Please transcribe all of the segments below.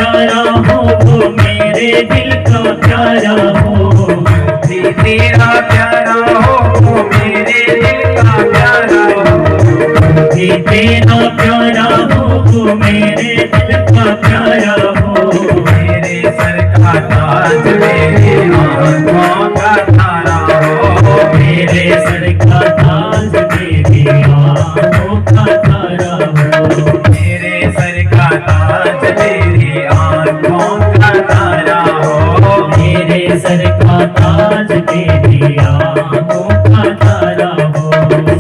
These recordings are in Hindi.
प्यारा हो वो मेरे दिल का प्यारा हो, भी तेरा प्यारा हो वो मेरे दिल का प्यारा हो, भी तेरा प्यारा हो वो मेरे दिल का प्यारा हो, मेरे सर का ताज मेरे आँखों का तारा हो, मेरे सर का ताज मेरी आँखों का तारा हो, मेरे सर का ताज मेरी आँखों का तारा हो, मेरे सर का ताज मेरी आँखों का तारा हो।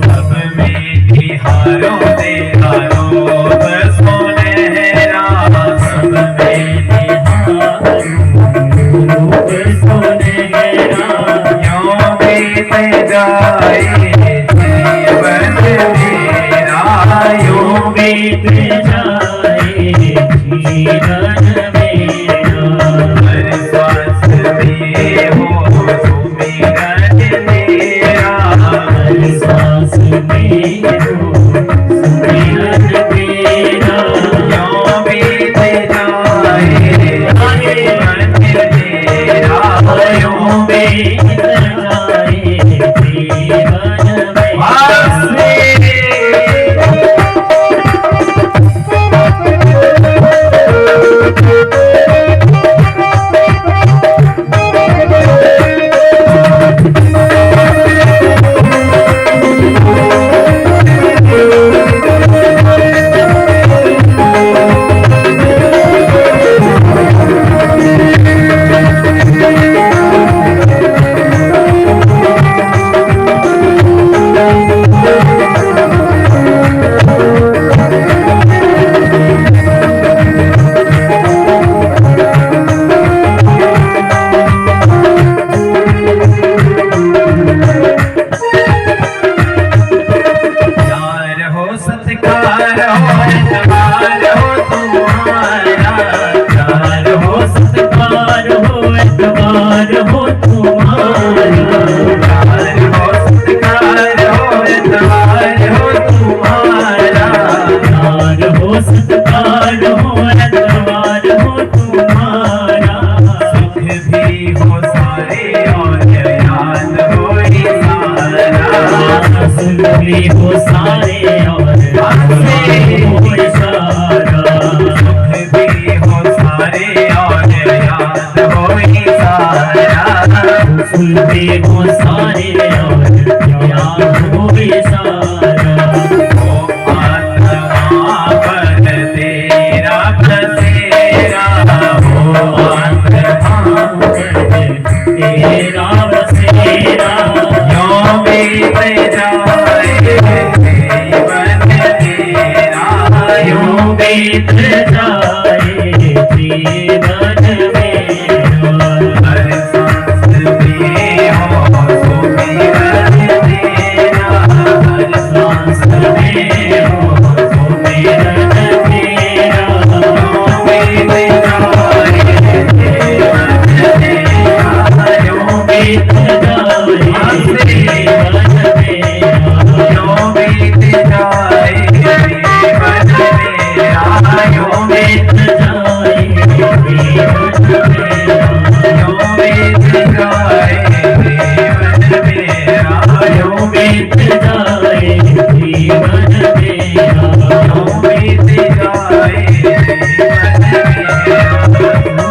सब में निहारो तेरा रूप सुनहरा, सब में निहारो रूप सुनहरा, यूं बीत जाए जीवन मेरा, यूं बीत जाए जीवन मेरा, हर सांस में हो सुमिरन तेरा, हर सांस में हो सुमिरन तेरा, यूं बीत जाए जीवन मेरा, यूं बीत जाए जीवन मेरा। प्यार हो सत्कार हो एतबार हो तुम्हारा, प्यार हो सत्कार हो एतबार हो तुम्हारा, प्यार हो सत्कार हो एतबार हो तुम्हारा, प्यार हो सत्कार हो एतबार हो तुम्हारा, सुख भी हो सारे और याद हो ही सारा, सुख भी हो सारे और हो सारा, सुख भी हो सारे और याद हो ही सारा, सुख भी हो सारे और याद हो सारा, ओ आत्मा पर तेरा बसेरा, ओ आत्मा तेरा बसेरा, यूं बीत जाए जीवन तेरा, यूं बीत जाए जीवन मेरा, हर सांस में हो सुमिरन तेरा, हर सांस में हो सुमिरन तेरा, यूं बीत जाए जीवन तेरा, यूं बीत जाए जीवन मेरा, यूं बीत जाए जीवन मेरा, यूं बीत जाए जीवन मेरा, यूं बीत जाए जीवन मेरा, यूं बीत जाए जीवन मेरा, यूं बीत जाए जीवन मेरा।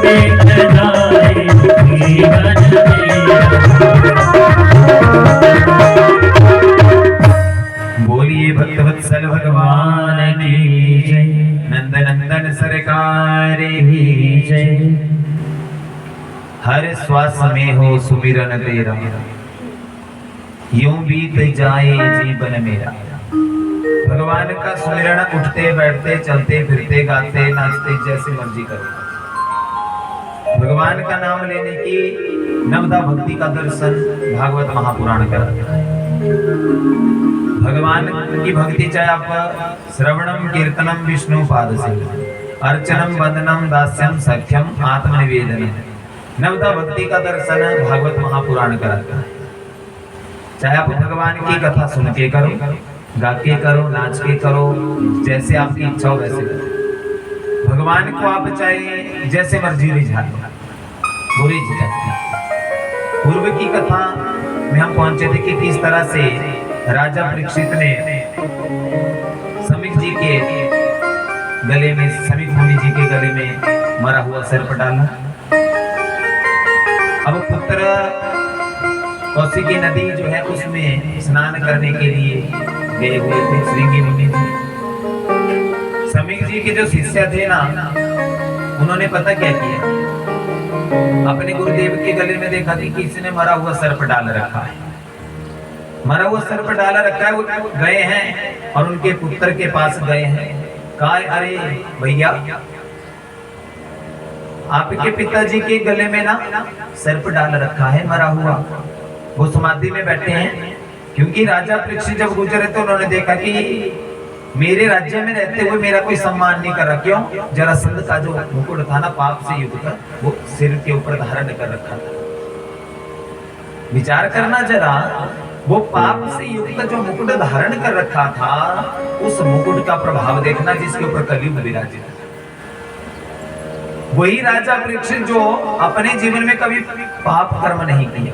बीत जाए जीवन मेरा। बोलिए भक्तवत्सल भगवान की जय, नंदनंदन सरकार की जय। हर श्वास में हो सुमिरन तेरा, यूं बीत जाए जीवन मेरा। भगवान का सुमिरन उठते बैठते चलते फिरते गाते नाचते जैसे मर्जी करो। भगवान का नाम लेने की नवदा भक्ति का दर्शन भागवत महापुराण कराता है। भगवान की भक्ति चाहे आप श्रवणम कीर्तनम विष्णु पाद सेवा, अर्चनम वंदनम दास्यम सख्यम आत्मनिवेदनम, नवदा भक्ति का दर्शन भागवत महापुराण कराता है। चाहे आप भगवान की कथा सुन के करो, गा के करो, नाच के करो, जैसे आपकी इच्छा हो वैसे करो। भगवान को आप चाहे जैसे मर्जी रिझा लो, वो रिझ जाते हैं। पूर्व की कथा में हम पहुंचे थे कि किस तरह से राजा परीक्षित ने समीक जी के गले में, समीक मुनि जी के गले में मरा हुआ सर्प डाला। अब पुत्र कौशिकी नदी जो है उसमें स्नान करने के लिए गए हुए थे श्रृंगी मुनि जी। समीक जी के जो शिष्य थे ना, उन्होंने पता क्या किया, अपने गुरुदेव के गले में देखा कि किसी ने मरा हुआ सर्प डाल रखा है, मरा हुआ सर्प डाला रखा है। वो गए हैं और उनके पुत्र के पास गए हैं, कहा अरे भैया आपके पिताजी के गले में ना सर्प डाल रखा है मरा हुआ। वो समाधि में बैठे हैं, क्योंकि राजा परीक्षित जब गुजरे तो उन्होंने देखा कि मेरे राज्य में रहते हुए मेरा कोई सम्मान नहीं कर रहा। क्यों? जरासंध का जो मुकुट था ना पाप से युक्त कर, वो सिर के ऊपर धारण कर रखा था। विचार करना जरा, वो पाप से युक्त जो मुकुट धारण कर रखा था, उस मुकुट का प्रभाव देखना जिसके ऊपर कलयुग विराजित है। वही राजा परीक्षित जो अपने जीवन में कभी पाप कर्म नहीं किया,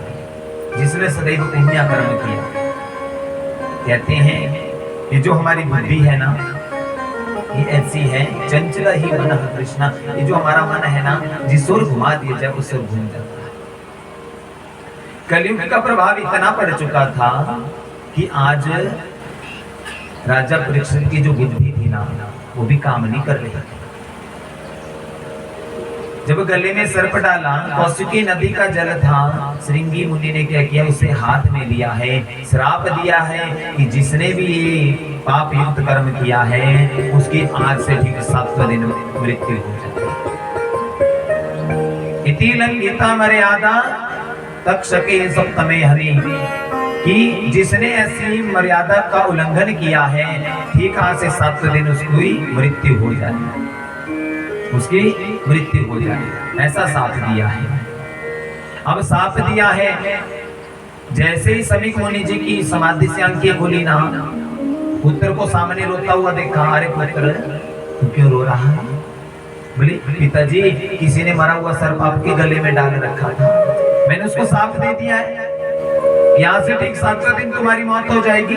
जिसने सदैव पुण्य कर्म किया। कहते हैं ये जो हमारी बुद्धि है ना, ये ऐसी है चंचला ही मन कृष्णा। ये जो हमारा मन है ना, जिस ओर घुमा दिया जाए उस ओर घूम जाता है। कलयुग का प्रभाव इतना पड़ चुका था कि आज राजा परीक्षित की जो बुद्धि थी ना, वो भी काम नहीं कर रही। जब गले में सर्प डाला, कौशिकी नदी का जल था, श्रृंगी मुनि ने क्या किया, उसे हाथ में लिया है, श्राप दिया है कि जिसने भी ये पाप युक्त कर्म किया है उसकी आज से ठीक 7वें दिन मृत्यु हो जाती है। इति लंघिता मर्यादा तक्षके सप्तमे हनि, कि जिसने ऐसी मर्यादा का उल्लंघन किया है ठीक आज से 7वें दिन उसकी मृत्यु हो जाए, उसकी मृत्यु हो जाए, ऐसा साप दिया है। अब साप दिया है, जैसे ही समीक मुनि जी की समाधि से आंखें खुली ना, पुत्र को सामने रोता हुआ देखा। अरे पुत्र तू क्यों रो रहा है? बोले पिताजी किसी ने मरा हुआ सर्प आपके गले में डाल रखा था, मैंने उसको साप दे दिया है, यहाँ से ठीक 7वें दिन तुम्हारी मौत हो जाएगी।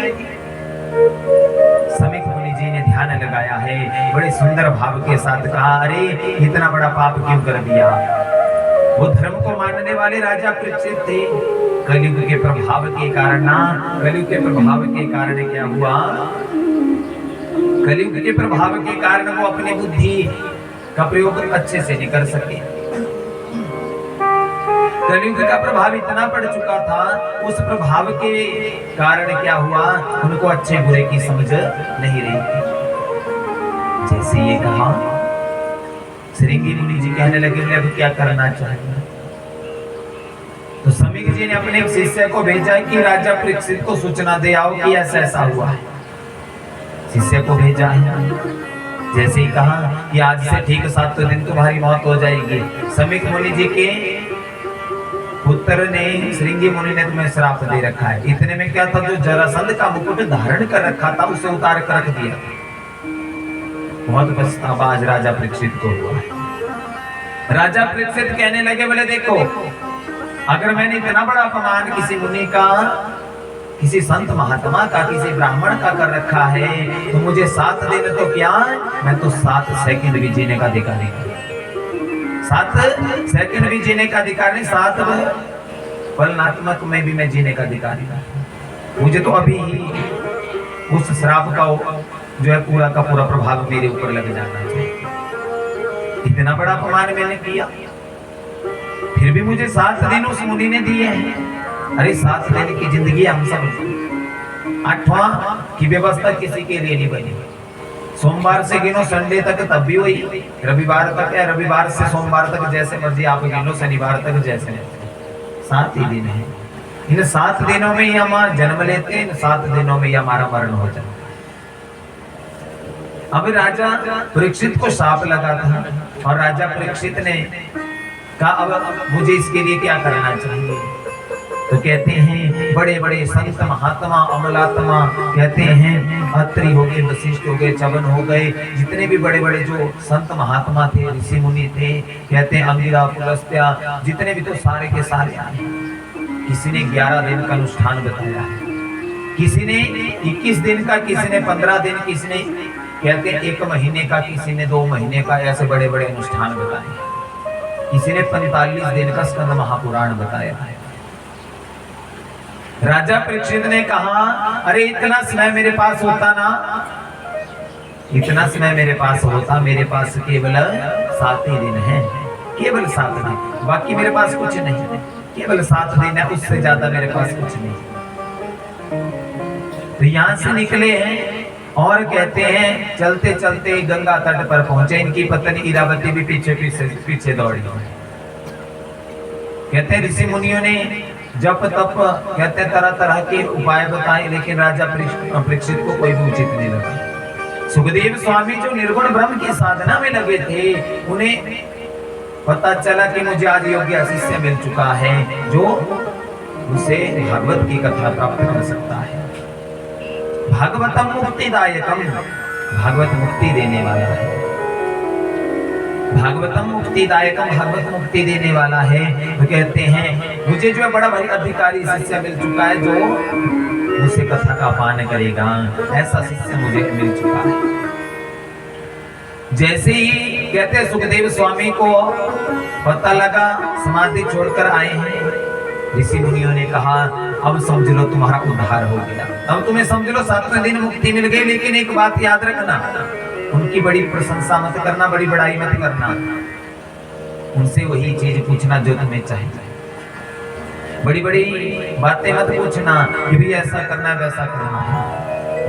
समीक मुनि जी ने ध्यान लगाया है, बड़े सुंदर भाव के साथ कहा अरे इतना बड़ा पाप क्यों कर दिया। वो धर्म को मानने वाले राजा परीक्षित थे। कलयुग के प्रभाव के कारण ना, कलयुग के प्रभाव के कारण क्या हुआ, कलयुग के प्रभाव के कारण वो अपनी बुद्धि का प्रयोग अच्छे से नहीं कर सके। कलयुग का प्रभाव इतना पड़ चुका था, उस प्रभाव के कारण क्या हुआ, उनको अच्छे बुरे की समझ नहीं रही थी। जैसे ये कहा, श्रृंगी मुनि जी कहने लगे अब क्या करना चाहिए। तो समीक जी ने अपने शिष्य को भेजा कि राजा परीक्षित को सूचना दे आओ कि ऐसा ऐसा हुआ है। शिष्य को भेजा है, जैसे ही कहा कि आज से ठीक 7वें दिन तुम्हारी मौत हो जाएगी। समीक मुनि जी के पुत्र ने, श्रृंगी मुनि ने तुम्हें श्राप दे रखा है। इतने में क्या था, जो जरासंध का मुकुट धारण कर रखा था उसे उतार कर रख दिया। बहुत पछतावा आज राजा परीक्षित को हुआ। राजा परीक्षित कहने लगे बोले देखो, अगर मैंने इतना बड़ा अपमान किसी मुनि का, किसी संत महात्मा का, किसी ब्राह्मण का कर रखा है, तो मुझे 7 दिन तो क्या, मैं तो 7 सेकंड भी जीने का अधिकार नहीं, 7 सेकंड भी जीने का अधिकार नहीं, 7 फलनात्मक में भी मैं जीने का अधिकार नहीं। मुझे तो अभी ही उस श्राप का जो है पूरा का पूरा प्रभाव मेरे ऊपर लग जाना चाहिए। इतना बड़ा अपमान मैंने किया, फिर भी मुझे 7 दिन उस मुनि ने दिए हैं। अरे 7 दिन की जिंदगी हम सब 8वां की व्यवस्था किसी के लिए नहीं बनी। सोमवार से गिनो संडे तक तब भी वही, रविवार तक या रविवार से सोमवार तक जैसे मर्जी आप गिनो, शनिवार तक जैसे, 7 ही दिन है। इन 7 दिनों में ही हम जन्म लेते हैं, 7 दिनों में ही हमारा मरण हो जाता है। अब राजा परीक्षित को शाप लगा था और राजा परीक्षित ने कहा अब मुझे इसके लिए क्या करना चाहिए। तो कहते हैं बड़े बड़े संत महात्मा अमलात्मा कहते हैं अत्रि हो गए, वशिष्ठ हो गए, चवन हो गए, जितने भी बड़े बड़े जो संत महात्मा थे, ऋषि मुनि थे, कहते हैं अंगिरा पुलस्त्या, जितने भी तो सारे के सारे आए। किसी ने 11 दिन का अनुष्ठान बताया है, किसी ने 21 दिन का, किसी ने 15 दिन, किसी ने कहते हैं 1 महीने का, किसी ने 2 महीने का, ऐसे बड़े बड़े अनुष्ठान बताए। किसी ने 45 दिन का स्कंद महापुराण बताया है। राजा परीक्षित ने कहा अरे इतना समय मेरे पास होता ना, इतना समय मेरे पास होता, मेरे पास केवल 7 ही दिन है, केवल 7 दिन, बाकी मेरे पास कुछ नहीं है, केवल 7 दिन है, उससे ज्यादा मेरे पास कुछ नहीं। तो यहां से निकले हैं और कहते हैं चलते चलते गंगा तट पर पहुंचे। इनकी पत्नी इरावती भी पीछे पीछे पीछे दौड़ी। कहते हैं ऋषि मुनियों ने जप तप कहते तरह तरह के उपाय बताए, लेकिन राजा परीक्षित को कोई भी उचित नहीं लगा। सुखदेव स्वामी जो निर्गुण ब्रह्म की साधना में लगे थे, उन्हें पता चला कि मुझे आज योग्य शिष्य मिल चुका है जो उसे भागवत की कथा प्राप्त कर सकता है। भागवतम मुक्तिदायकम, भागवत मुक्ति देने वाला है। भागवतम मुक्तिदायकम, भागवत मुक्ति देने वाला है। तो कहते हैं मुझे जो है बड़ा भारी अधिकारी शिष्य मिल चुका है जो मुझसे कथा का पान करेगा, ऐसा शिष्य मुझे मिल चुका है। जैसे ही कहते हैं सुखदेव स्वामी को पता लगा, समाधि छोड़कर आए हैं, ऋषि मुनियों ने कहा अब समझ लो तुम्हारा उद्धार हो गया, अब तुम्हें समझ लो 7वें दिन मुक्ति मिल गई। लेकिन एक बात याद रखना, उनकी बड़ी प्रशंसा मत करना, बड़ी बड़ाई मत करना, उनसे वही चीज पूछना जो तुम्हें चाहिए। बड़ी बड़ी बातें मत पूछना कि भी ऐसा करना वैसा करना है।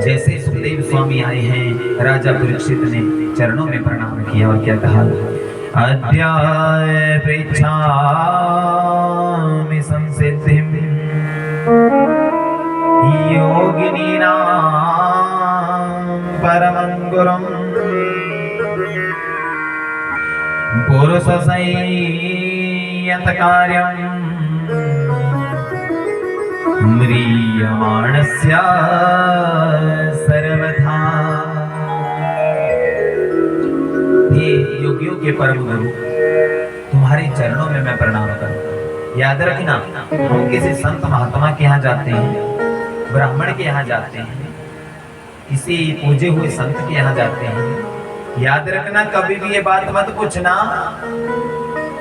जैसे सुखदेव स्वामी आए हैं, राजा परीक्षित ने चरणों में प्रणाम किया और क्या कहा, अद्याय पृच्छामि संसिद्धिं योगिनीनां परमं गुरुं पुरुष संयत कार्यं म्रियमाणस्य सर्वथा। हे योगियों के परम गुरु, तुम्हारे चरणों में मैं प्रणाम करता हूँ। याद रखना, हम किसी संत महात्मा के यहाँ जाते हैं, ब्राह्मण के यहाँ जाते हैं, किसी पूजे हुए संत के यहाँ जाते हैं, याद रखना कभी भी ये बात मत पूछना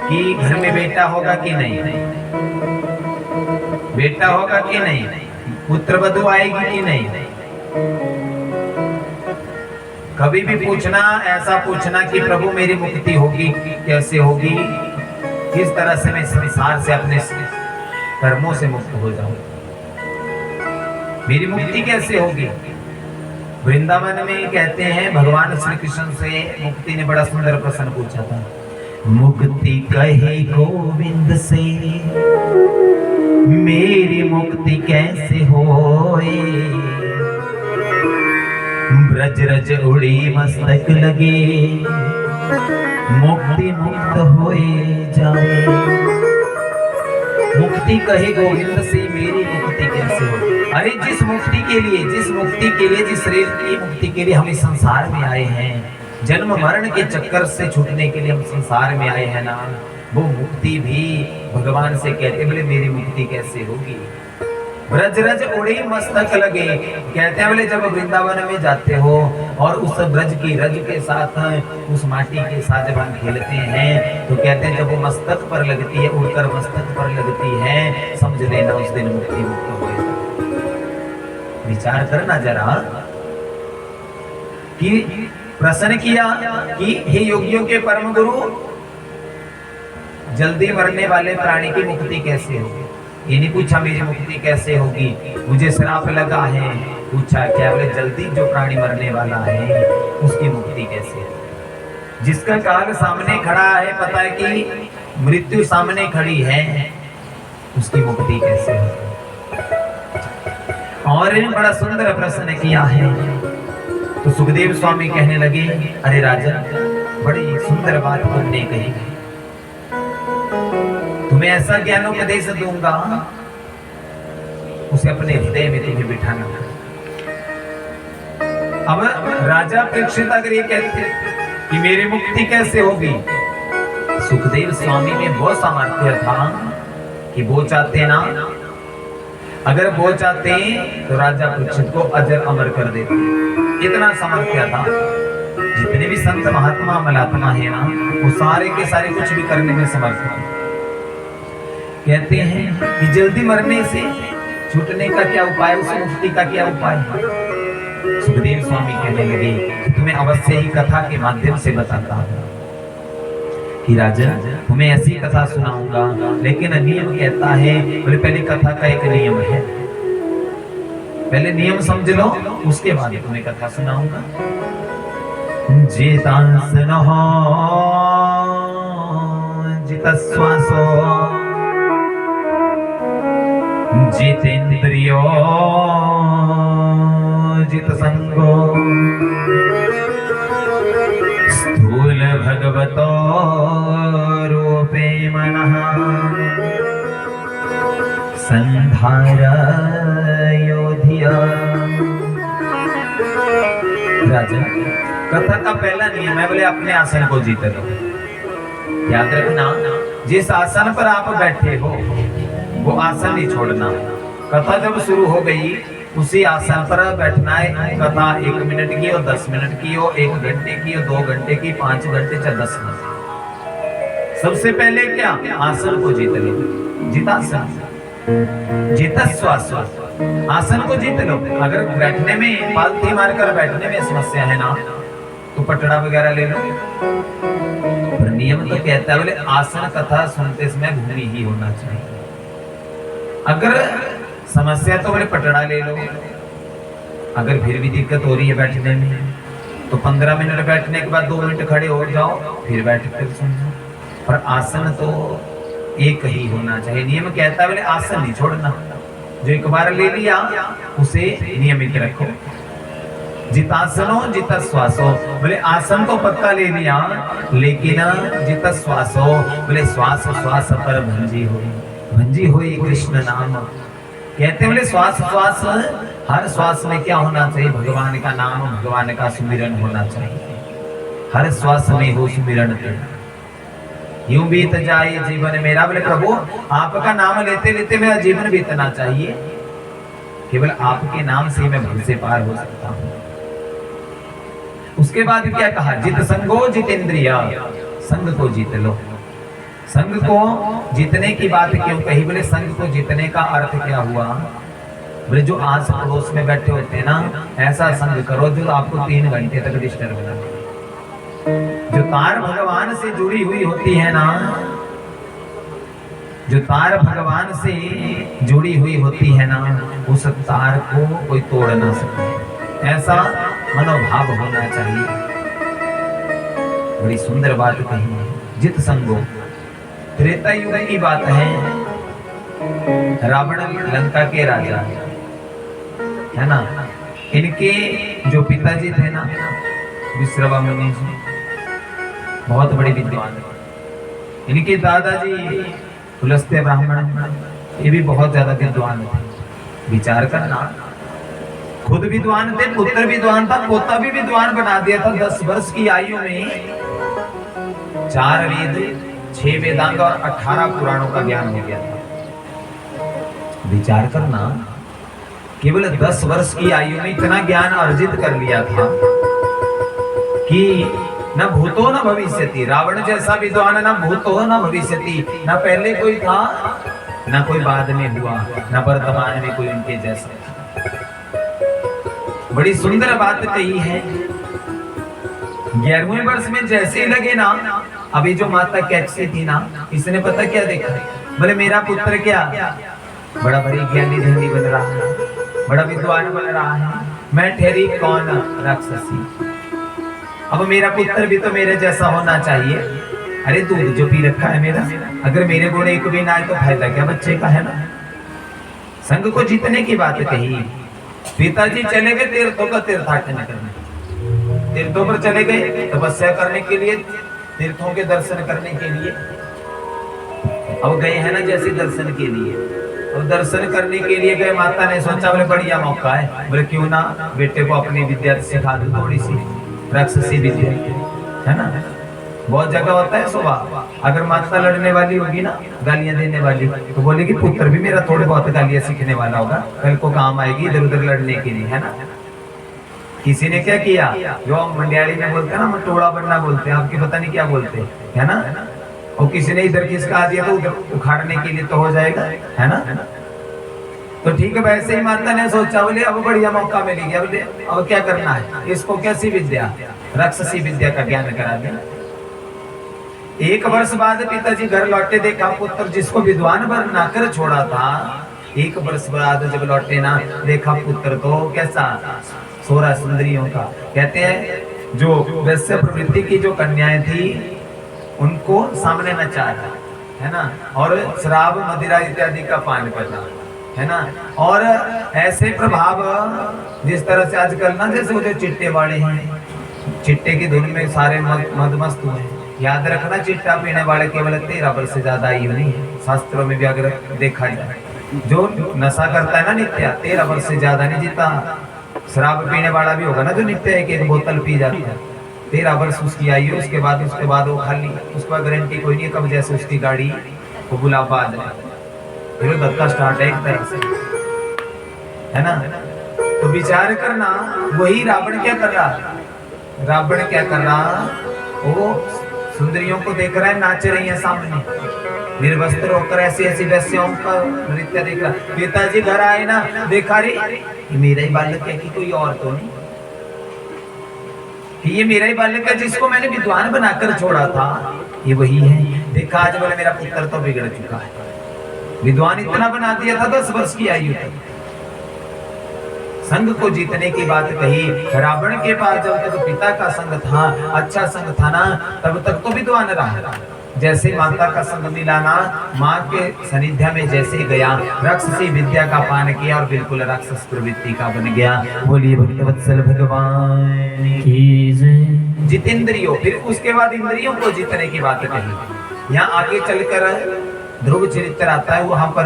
कि घर में बेटा होगा कि नहीं, बेटा होगा कि नहीं, पुत्र वधू आएगी कि नहीं। कभी भी पूछना, ऐसा पूछना कि प्रभु मेरी मुक्ति होगी कैसे होगी, किस तरह से मैं संसार से अपने कर्मों से मुक्त हो जाऊं, मेरी मुक्ति कैसे होगी। वृंदावन में कहते हैं भगवान श्री कृष्ण से मुक्ति ने बड़ा सुंदर प्रश्न पूछा था, मुक्ति कहे गोविंद से मेरी मुक्ति कैसे होए, ब्रज रज उड़ी मस्तक लगे मुक्ति मुक्त होए जाए। मुक्ति कहे गोविंद से मेरी मुक्ति कैसे हो। अरे जिस मुक्ति के लिए, जिस शरीर की मुक्ति के लिए हम इस संसार में आए हैं, जन्म मरण के चक्कर से छूटने के लिए हम संसार में आए हैं ना, वो मुक्ति भी भगवान से कहते बोले मेरी मुक्ति कैसे होगी। ब्रज रज उड़ी मस्तक लगे, कहते हैं बोले जब वृंदावन में जाते हो और उस ब्रज की रज के साथ उस माटी के साथ जब हम खेलते हैं, तो कहते हैं जब वो मस्तक पर लगती है, उड़कर मस्तक पर लगती है, समझ लेना उस दिन मुक्ति मुक्त हो गई। विचार करना जरा कि प्रश्न किया कि हे योगियों के परम गुरु, जल्दी मरने वाले प्राणी की मुक्ति कैसे होगी। ये नहीं पूछा मेरी मुक्ति कैसे होगी, मुझे श्राप लगा है, पूछा क्या बोले जल्दी जो प्राणी मरने वाला है उसकी मुक्ति कैसे है। जिसका काल सामने खड़ा है, पता है कि मृत्यु सामने खड़ी है, उसकी मुक्ति कैसे है। और बड़ा सुंदर प्रश्न किया है। तो सुखदेव स्वामी कहने लगे, अरे राजा बड़ी सुंदर बात तुमने कही, तुम्हें ऐसा ज्ञानोपदेश दूंगा उसे अपने हृदय में तुम्हें बिठाना है। अब राजा परीक्षित अगर ये कहते कि मेरी मुक्ति कैसे होगी, सुखदेव स्वामी में वो सामर्थ्य था कि वो चाहते ना, अगर वो चाहते तो राजा परीक्षित को अजर अमर कर देते। इतना सामर्थ्य था। जितने भी संत महात्मा मलात्मा है ना, वो सारे के सारे कुछ भी करने में समर्थ हैं। कहते हैं कि जल्दी मरने से छूटने का क्या उपाय, उस मुक्ति का क्या उपाय है। सुखदेव स्वामी कहने लगे कि तुम्हें अवश्य ही कथा के माध्यम से बताता हूं कि राजा तुम्हें ऐसी कथा सुनाऊंगा, लेकिन नियम कहता है, बोले पहले कथा का एक नियम है, पहले नियम समझ लो, उसके बाद तुम्हें कथा सुनाऊंगा। जितांसन हो जितस्वासो जितेन्द्रियो जितसंगो स्थूल भगवतो रूपे मनः संधारयोधिया। राजा कथा का पहला नियम है, बोले अपने आसन को जीत लो। याद रखना, जिस आसन पर आप बैठे हो वो आसन नहीं छोड़ना। कथा जब शुरू हो गई उसी आसन पर बैठना है। कथा 1 मिनट की हो, 10 मिनट की हो, 1 घंटे की हो, 2 घंटे की, 5 घंटे चाहे 10 घंटे, सबसे पहले क्या, आसन को जीत लो। जितासन जितस्वास, आसन को जीत लो। अगर बैठने में पालथी मारकर बैठने में समस्या है ना, तो पटड़ा वगैरह ले लो। पर नियम तो कहता है, बोले आसन कथा सुनते समय भूमि ही होना चाहिए। अगर समस्या तो बोले पटड़ा ले लो। अगर फिर भी दिक्कत हो रही है बैठने में, तो 15 मिनट बैठने के बाद 2 मिनट खड़े हो जाओ, फिर बैठ कर सुनो। पर आसन तो एक ही होना चाहिए। नियम कहता है, बोले आसन नहीं छोड़ना। जो एक बार ले लिया उसे नियमित रखो। जितासनो जितस्वासो, बोले आसन तो पक्का ले लिया, लेकिन जितस्वासो, बोले श्वास श्वास पर भंजी हुई कृष्ण नाम। कहते बोले श्वास श्वास, हर श्वास में क्या होना चाहिए, भगवान का नाम, भगवान का सुमिरन होना चाहिए। हर श्वास में हो सुमिरन तेरा, यूं बीत जाए जीवन मेरा। बोले प्रभु आपका नाम लेते लेते मेरा जीवन बीतना चाहिए, केवल आपके नाम से मैं भव से पार हो सकता हूँ। उसके बाद क्या कहा, जित संगो जितेंद्रिय, संग को जीत लो। संग को जीतने की बात क्यों कही, बोले संग को जीतने का अर्थ क्या हुआ, बोले जो आस पड़ोस में बैठे होते हैं ना, ऐसा संग करो जो आपको 3 घंटे तक डिस्टर्ब ना करे। जो तार भगवान से जुड़ी हुई होती है ना, जो तार भगवान से जुड़ी हुई होती है ना, उस तार को कोई तोड़ ना सके, ऐसा मनोभाव होना चाहिए। बड़ी सुंदर बात कही है। जित संगो, त्रेता युग की बात है। रावण लंका के राजा है ना, इनके जो पिताजी थे ना, विश्रवा मुनि जी, बहुत बड़े विद्वान। इनके दादाजी पुलस्त्य ब्राह्मण, ये भी बहुत ज्यादा विद्वान थे। विचार करना, खुद विद्वान थे, पुत्र विद्वान था, पोता भी विद्वान बना दिया था। 10 वर्ष की आयु में 4 वेद, 6 वेदांग और 18 पुराणों का ज्ञान हो गया था। विचार करना, केवल 10 वर्ष की आयु में इतना ज्ञान अर्जित कर लिया था कि न भूतो न भविष्यति। रावण जैसा विद्वान न भूतो न भविष्यति, न पहले कोई था न कोई बाद में हुआ, न वर्तमान में कोई उनके जैसा। बड़ी सुंदर बात कही है। 11वें वर्ष में जैसे ही लगे ना, अभी जो माता कैक्सी थी ना, इसने पता क्या देखा, बोले मेरा पुत्र क्या बड़ा बड़ी ज्ञानी धनी बन रहा है, बड़ा विद्वान बन रहा है, मैं ठहरी कौन राक्षसी। अब मेरा पुत्र भी तो मेरे जैसा होना चाहिए। अरे दूध जो पी रखा है मेरा, अगर मेरे गुण एक भी ना आए तो फायदा क्या बच्चे का, है ना। संग को जीतने की बात कही। पिताजी चले गए तीर्थों का तीर्थाटन करने, तीर्थों पर चले गए तपस्या करने के लिए, तीर्थों के दर्शन करने के लिए। अब गए हैं ना जैसे दर्शन के लिए, तो और दर्शन करने के लिए गए। माता ने सोचा बोले बढ़िया मौका है, बोले क्यों ना बेटे को अपनी विद्या सिखा दो, थोड़ी सी राक्षसी विद्या, है ना। बहुत जगह होता है स्वभाव, अगर माता लड़ने वाली होगी ना, गालियां देने वाली, तो बोलेगी पुत्र भी मेरा थोड़ी बहुत गालियां सीखने वाला होगा, कल को काम आएगी इधर उधर लड़ने के लिए, है ना। किसी ने क्या किया, जो मंडियाली में बोलते हैं ना, मटोड़ा बनना बोलते हैं, आपके पता नहीं क्या बोलते हैं, है ना। और किसी ने इधर किसका दिया तो उधर उखाड़ने के लिए तो हो जाएगा, है ना। तो ठीक है, वैसे ही माता ने सोचा बोले अब बढ़िया मौका मिल गया, बोले अब क्या करना है, इसको कैसी विद्या, राक्षसी विद्या का ज्ञान करा दिया। 1 वर्ष बाद पिताजी घर लौटे, देखा पुत्र जिसको विद्वान बनाकर छोड़ा था, 1 वर्ष बाद जब लौटे ना, देखा पुत्र तो कैसा 16 सुंदरियों का। कहते हैं जो वैश्य प्रवृत्ति की जो कन्याएं थी उनको सामने नचा रहा, है ना, और शराब मदिरा इत्यादि का पान करना, है ना। और ऐसे प्रभाव जिस तरह से आजकल ना, जैसे वो जो चिट्टे वाले हैं, चिट्टे की धुन में सारे मदमस्त हुए हैं। याद रखना, चिट्टा पीने वाले केवल 13 वर्ष से ज्यादा आयु नहीं है, शास्त्रों में भी अगर देखा जाए। जो नशा करता है ना नित्य, 13 वर्ष से ज्यादा नहीं जीता। शराब पीने वाला भी होगा ना जो नित्य एक बोतल पी जाता है, 13 वर्ष उसकी आयु, उसके बाद वो खाली, उसके बाद गारंटी कोई नहीं, कब जैसे उसकी गाड़ी वो बुलावा आ जाए, फिर धक्का स्टार्ट है एक तरह से, है ना। तो विचार करना, वही रावण क्या कर रहा, वो सुंदरियों को देख रहा है, नाच रही है सामने, निर्वस्त्र होकर ऐसी ऐसी वैश्याओं का नृत्य देख रहा। पिताजी घर आए ना, देखा रे ये मेरा ही बालक है कि कोई और तो नहीं, ये मेरा ही बालक है जिसको मैंने विद्वान बनाकर छोड़ा था, ये वही है। देखा आज बोले मेरा पुत्र तो बिगड़ चुका है, विद्वान इतना बना दिया था 10 वर्ष की आयु तक। संग को जीतने की बात कही। रावण के पास जब तक पिता का संग था, अच्छा संग था ना, तब तक तो विद्वान रहा। जैसे माता का संग मिला ना, माँ के सानिध्य में जैसे गया, राक्षसी विद्या का पान किया और बिल्कुल राक्षस प्रवृत्ति का बन गया। बोलिए भक्तवत्सल भगवान की जय। जितेंद्रियों, फिर उसके बाद इंद्रियों को जीतने की बात कही। यहाँ आगे चलकर ध्रुव चरित्र आता है, वहां पर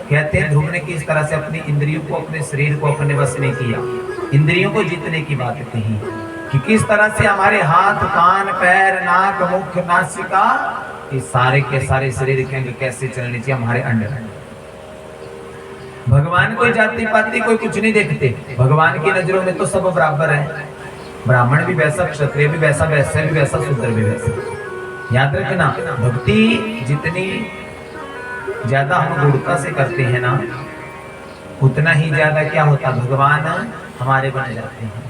कहते हैं ध्रुव ने किस तरह से अपनी इंद्रियों को, अपने शरीर को अपने वश में किया। इंद्रियों को जीतने की बात कही कि किस तरह से हमारे हाथ, कान, पैर, नाक, मुख, नासिका, ये सारे के सारे शरीर के अंग कैसे चलने चाहिए हमारे अंडर। भगवान कोई जाति पाति कोई कुछ नहीं देखते, भगवान की नजरों में तो सब बराबर है। ब्राह्मण भी वैसा, क्षत्रिय भी वैसा, वैश्य भी वैसा, शूद्र भी वैसा। याद रखना, भक्ति जितनी ज्यादा हम गूढ़ता से करते हैं ना, उतना ही ज्यादा क्या होता, भगवान हमारे बन जाते हैं।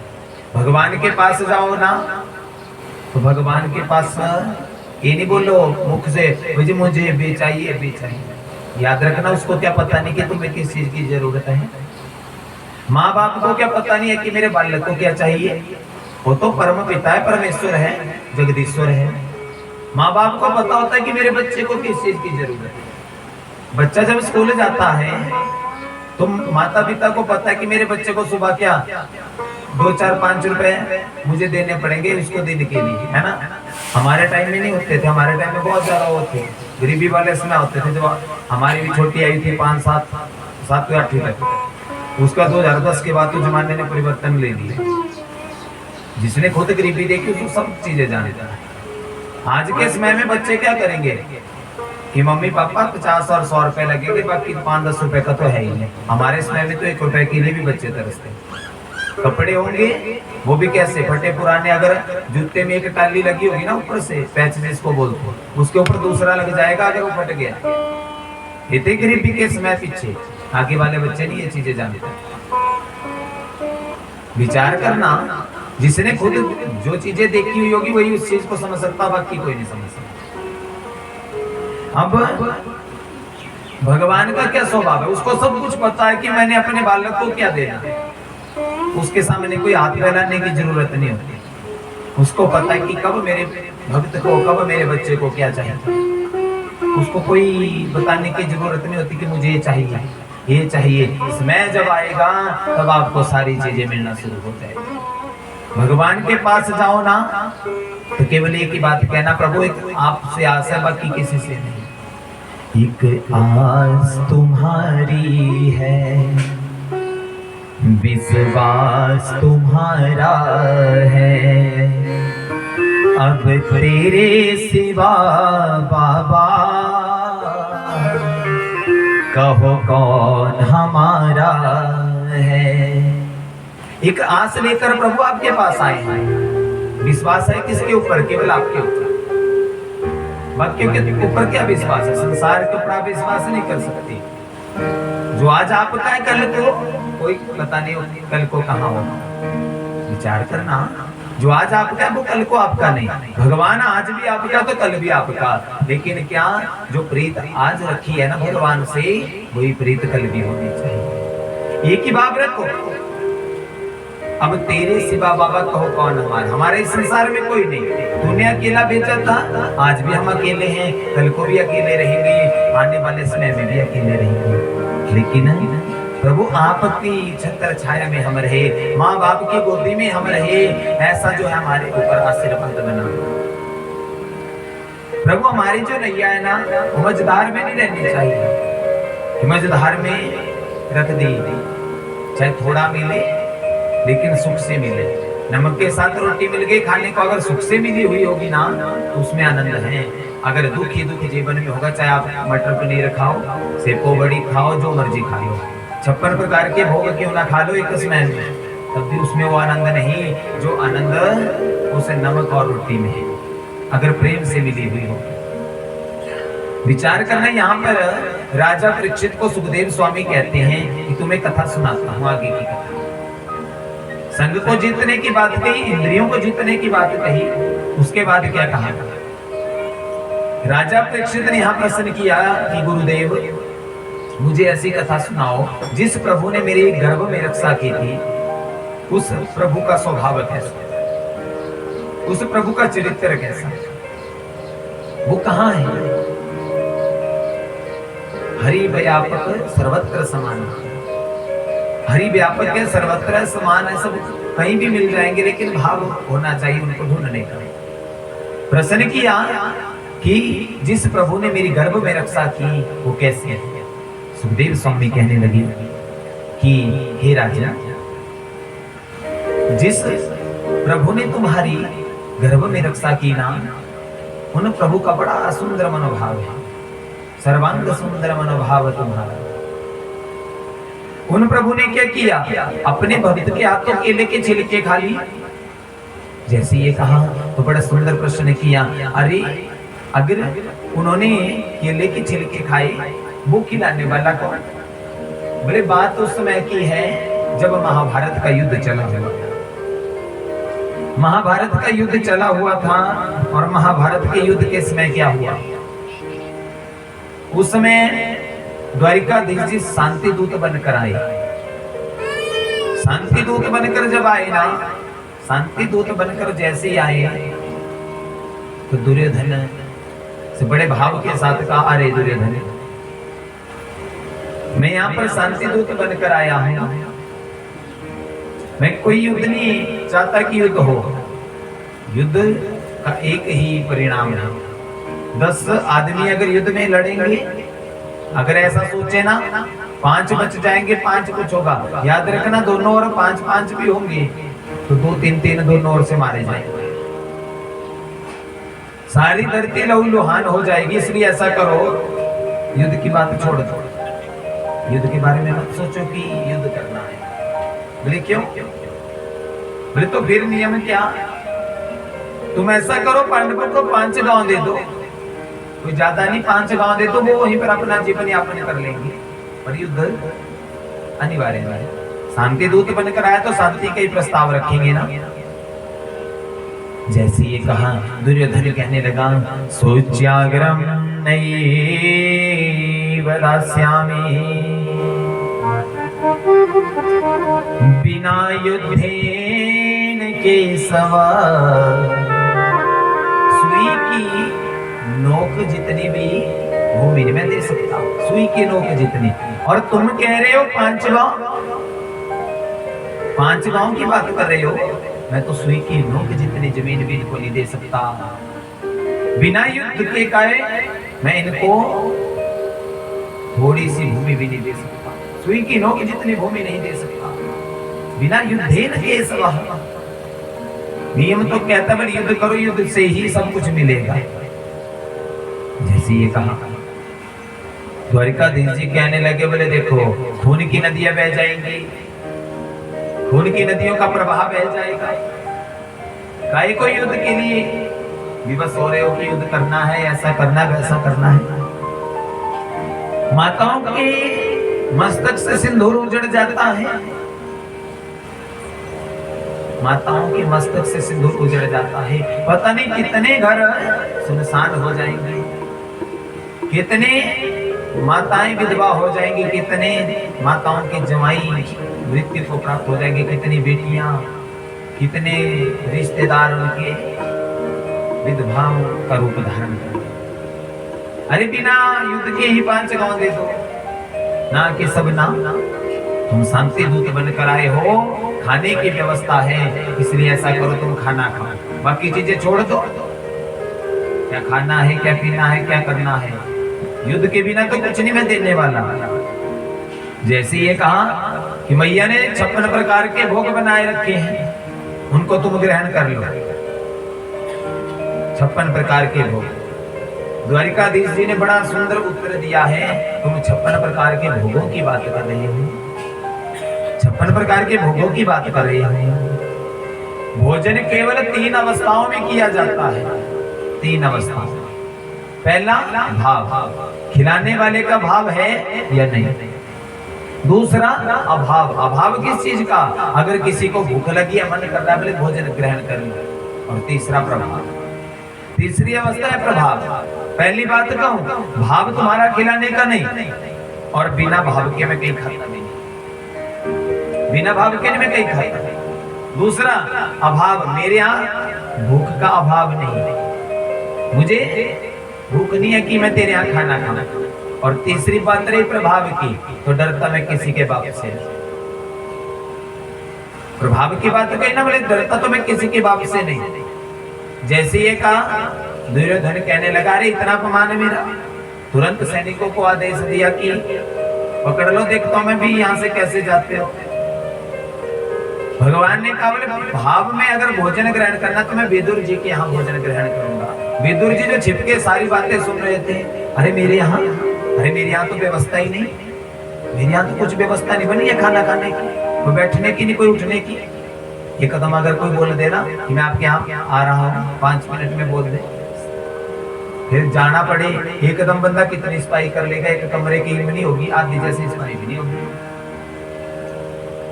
भगवान के पास जाओ ना, तो भगवान के पास ये नहीं बोलो मुख से मुझे भी चाहिए। याद रखना, उसको क्या पता नहीं कि तुम्हें किस चीज की जरूरत है। माँ बाप को क्या पता नहीं है कि मेरे बालक को क्या चाहिए। वो तो परम पिता है, परमेश्वर है, जगदीश्वर है। माँ बाप को पता होता है कि मेरे बच्चे को किस चीज की जरूरत है। बच्चा जब स्कूल जाता है तो माता पिता को पता है कि मेरे बच्चे को सुबह क्या 2, 4, 5 रुपए मुझे देने पड़ेंगे उसको देने के लिए, है ना। हमारे टाइम में नहीं होते थे, हमारे टाइम में बहुत ज्यादा होते, गरीबी वाले समय होते थे। जब हमारी भी छोटी आई थी 5, 7 या 8 तक, उसका 2010 के बाद तो जमाने ने परिवर्तन ले लिया। जिसने खुद गरीबी देखी उसको सब चीजें जानता है। आज के समय में बच्चे क्या करेंगे कि मम्मी पापा 50 और 100 रुपए लगेंगे, बाकी 5-10 रुपए का तो है ही नहीं। हमारे समय में तो 1 रुपए के लिए भी बच्चे तरसते। कपड़े होंगे वो भी कैसे फटे पुराने, अगर जूते में एक टाली लगी होगी ना ऊपर से, पैच जिसको बोलते हैं, उसके ऊपर दूसरा लग जाएगा अगर वो फट गया। इतनी गरीबी के समय पीछे, आगे वाले बच्चे नहीं ये चीजें जानते। विचार करना, जिसने खुद जो चीजें देखी हुई होगी वही उस चीज को समझ सकता, बाकी कोई नहीं समझ सकता। अब भगवान का क्या स्वभाव है, उसको सब कुछ पता है कि मैंने अपने बालक को क्या देना। उसके सामने कोई हाथ फैलाने की जरूरत नहीं होती। उसको पता है कि कब मेरे भक्त को, कब मेरे बच्चे को क्या चाहिए। उसको कोई बताने की जरूरत नहीं होती कि मुझे ये चाहिए, ये चाहिए। समय जब आएगा तब आपको सारी चीजें मिलना शुरू हो जाएगी। भगवान के पास जाओ ना, तो केवल एक ही बात कहना, प्रभु एक आपसे आस है, बाकी किसी से नहीं। एक आस तुम्हारी है, विश्वास तुम्हारा है, अब तेरे सिवा बाबा कहो कौन हमारा है। एक आस लेकर प्रभु आपके पास आए हैं। विश्वास है किसके ऊपर? केवल आपके ऊपर। बाकियों के ऊपर क्या विश्वास है? संसार के ऊपर आप विश्वास नहीं कर सकती। जो आज आपका है कल को कोई पता नहीं कल को कहाँ होगा। विचार करना, जो आज आपका है वो कल को आपका नहीं। भगवान आज भी आपका तो कल भी आपका, लेकिन क्या जो प्रीत आज रखी है ना भगवान से, वही प्रीत कल भी होनी चाहिए। एक ही भाव रखो, अब तेरे सिवा बाबा कहो कौन हमारा। हमारे इस संसार में कोई नहीं। दुनिया अकेला बेचा था, आज भी हम अकेले हैं, कल को भी अकेले रहेंगे, आने वाले समय में भी अकेले रहेंगे। लेकिन प्रभु आपकी छत्र छाया में हम रहे, माँ बाप की गोदी में हम रहे, ऐसा जो है हमारे ऊपर आशीर्वाद बना। प्रभु हमारी जो नैया है ना, मझधार में नहीं रहनी चाहिए। मझधार में रख दी, चाहे थोड़ा मिले लेकिन सुख से मिले। नमक के साथ रोटी मिल गई खाने को, अगर सुख से मिली हुई होगी ना तो उसमें आनंद है। अगर दुख ही दुख जीवन में होगा, चाहे आप मटर पनीर खाओ, सेपो बड़ी खाओ, जो मर्जी खा लो, 56 प्रकार के भोग क्यों ना खा लो एक समय में, तब भी उसमें वो आनंद नहीं जो आनंद उस नमक और रोटी में है, अगर प्रेम से मिली हुई हो। विचार करना, यहाँ पर राजा परीक्षित को सुखदेव स्वामी कहते हैं कि तुम्हें कथा सुनाता हूँ आगे की कथा। संग को जीतने की बात कही, इंद्रियों को जीतने की बात कही, उसके बाद क्या कहा? राजा परीक्षित ने यहाँ प्रश्न किया कि गुरुदेव मुझे ऐसी कथा सुनाओ, जिस प्रभु ने मेरे गर्भ में रक्षा की थी, उस प्रभु का स्वभाव कैसा, उस प्रभु का चरित्र कैसा, वो कहाँ है? हरि व्यापक सर्वत्र समान। हरि व्यापक है, सर्वत्र समान है, सब कहीं भी मिल जाएंगे, लेकिन भाव होना चाहिए उनको ढूंढने का। प्रश्न किया कि जिस प्रभु ने मेरी गर्भ में रक्षा की वो कैसे है? सुखदेव स्वामी कहने लगे कि हे राजा, जिस प्रभु ने तुम्हारी गर्भ में रक्षा की ना, उन प्रभु का बड़ा सुंदर मनोभाव है, सर्वांग सुंदर मनोभाव तुम्हारा। उन प्रभु ने क्या किया? अपने भक्त के हाथों केले के छिलके खा ली। जैसे ये कहा तो बड़ा सुंदर प्रश्न किया, अरे अगर उन्होंने केले के छिलके खाए, वो खिलाने वाला कौन? बोले बात उस समय की है जब महाभारत का युद्ध चला हुआ। महाभारत का युद्ध चला हुआ था, और महाभारत के युद्ध के समय क्या हुआ? उस समय द्वारिकाधीश जी शांति दूत बनकर आए। शांति दूत बनकर जब आए ना, शांति दूत बनकर जैसे ही आए तो दुर्योधन से बड़े भाव के साथ कहा, अरे दुर्योधन, मैं यहाँ पर शांति दूत बनकर आया हूँ, मैं कोई युद्ध नहीं चाहता कि युद्ध हो। युद्ध का एक ही परिणाम है, 10 आदमी अगर युद्ध में लड़ेंगे, अगर ऐसा सोचे ना 5 बच जाएंगे, 5 कुछ होगा, याद रखना दोनों ओर 5-5 भी होंगे तो 2-3-3 दोनों ओर से मारे जाएंगे, सारी धरती लहूलुहान हो जाएगी। इसलिए ऐसा करो, युद्ध की बात छोड़ दो, युद्ध के बारे में मत सोचो कि युद्ध करना है। बोले क्यों? बोले तो फिर नियम क्या? तुम ऐसा करो, पांडवों को 5 गांव दे दो, कोई ज्यादा नहीं, 5 गांव दे दो, वो वहीं पर अपना जीवन यापन कर लेंगे, पर युद्ध अनिवार्य है। शांति दूत बनकर आया तो शांति का ही प्रस्ताव रखेंगे ना। जैसे ये कहा, दुर्योधन कहने लगा, सोच्याग्रम नैव दास्यामि बिना युद्धेन केशव। सुई की नोक जितनी भी भूमि में दे सकता हूं, सुई की नोक जितनी, और तुम कह रहे हो 5 गांव की बात कर रहे हो, मैं तो सुई की नोक जितनी जमीन भी इनको नहीं दे सकता। बिना युद्ध के काहे मैं इनको थोड़ी सी भूमि भी नहीं दे सकता, सुई की नोक जितनी भूमि नहीं दे सकता। बिना युद्धेन केशवः, नियम तो कहता है युद्ध करो, युद्ध से ही सब कुछ मिलेगा। जैसे ये कहा, द्वारिकाधीश जी कहने लगे, बोले देखो खून की नदियां बह जाएंगी, खून की नदियों का प्रवाह बह जाएगा। काहे को युद्ध के लिए विवश हो रहे हो कि युद्ध करना है, ऐसा करना है, वैसा करना है। माताओं के मस्तक से सिंदूर उजड़ जाता है, माताओं के मस्तक से सिंदूर उजड़ जाता है। पता नहीं कितने घर सुनसान हो जाएंगे, कितने माताएं विधवा हो जाएंगी, कितने माताओं के जवाई मृत्यु को प्राप्त हो जाएंगे, कितनी बेटियां, कितने रिश्तेदार उनके विधवाओं का रूप धारण करेंगे। अरे बिना युद्ध के ही 5 गांव दे दो ना, कि सब ना तुम शांति दूत बनकर आए हो, खाने की व्यवस्था है इसलिए ऐसा करो, तुम खाना खाओ, बाकी चीजें छोड़ दो। क्या खाना है, क्या पीना है, क्या करना है, युद्ध के बिना तो कुछ नहीं मैं देने वाला। जैसे ये कहा कि मैया ने 56 प्रकार के भोग बनाए रखे हैं, उनको तुम ग्रहण कर लो। 56 प्रकार के भोग। द्वारिकाधीश जी ने बड़ा सुंदर उत्तर दिया है, तुम 56 प्रकार के भोगों की बात कर रहे हो, 56 प्रकार के भोगों की बात कर रहे हो। भोजन केवल 3 अवस्थाओं में किया जाता है, 3 अवस्था। पहला भाव, खिलाने वाले का भाव है या नहीं। दूसरा अभाव, अभाव किस चीज का, अगर किसी को भूख लगी है, मन कर रहा है, बोले भोजन ग्रहण कर लो। और तीसरा प्रभाव, तीसरी अवस्था है प्रभाव। पहली बात कहूं, भाव तुम्हारा खिलाने का नहीं, और बिना भाव के मैं कहीं खाता नहीं, बिना भाव के मैं कहीं खाता नहीं। दूसरा अभाव, मेरे यहाँ भूख का अभाव नहीं, मुझे भूख नहीं है कि मैं तेरे यहाँ खाना खाना। और तीसरी बात रही प्रभाव की, तो डरता मैं किसी के बाप से। प्रभाव की बात कही ना, बोले डरता तो मैं किसी के बाप से नहीं। जैसे ये कहा, दुर्योधन कहने लगा, अरे इतना अपमान है मेरा। तुरंत सैनिकों को आदेश दिया कि पकड़ लो, देखता हूं मैं भी यहाँ से कैसे जाते हो। भगवान ने कहा, बोले भाव में अगर भोजन ग्रहण करना तो मैं विदुर जी के यहाँ भोजन ग्रहण करूंगा। विदुर जी जो छिपके सारी बातें सुन रहे थे, अरे मेरे यहाँ तो व्यवस्था ही नहीं, मेरे यहाँ तो कुछ व्यवस्था नहीं बनी है खाना खाने की, कोई बैठने की नहीं, कोई उठने की। ये कदम अगर कोई बोल देना कि मैं आपके यहाँ आ रहा हूँ, 5 मिनट में बोल दे, फिर जाना पड़े, एकदम बंदा कितनी सफाई कर लेगा, एक कमरे की ही नहीं होगी, आधी जैसी सफाई भी नहीं होगी।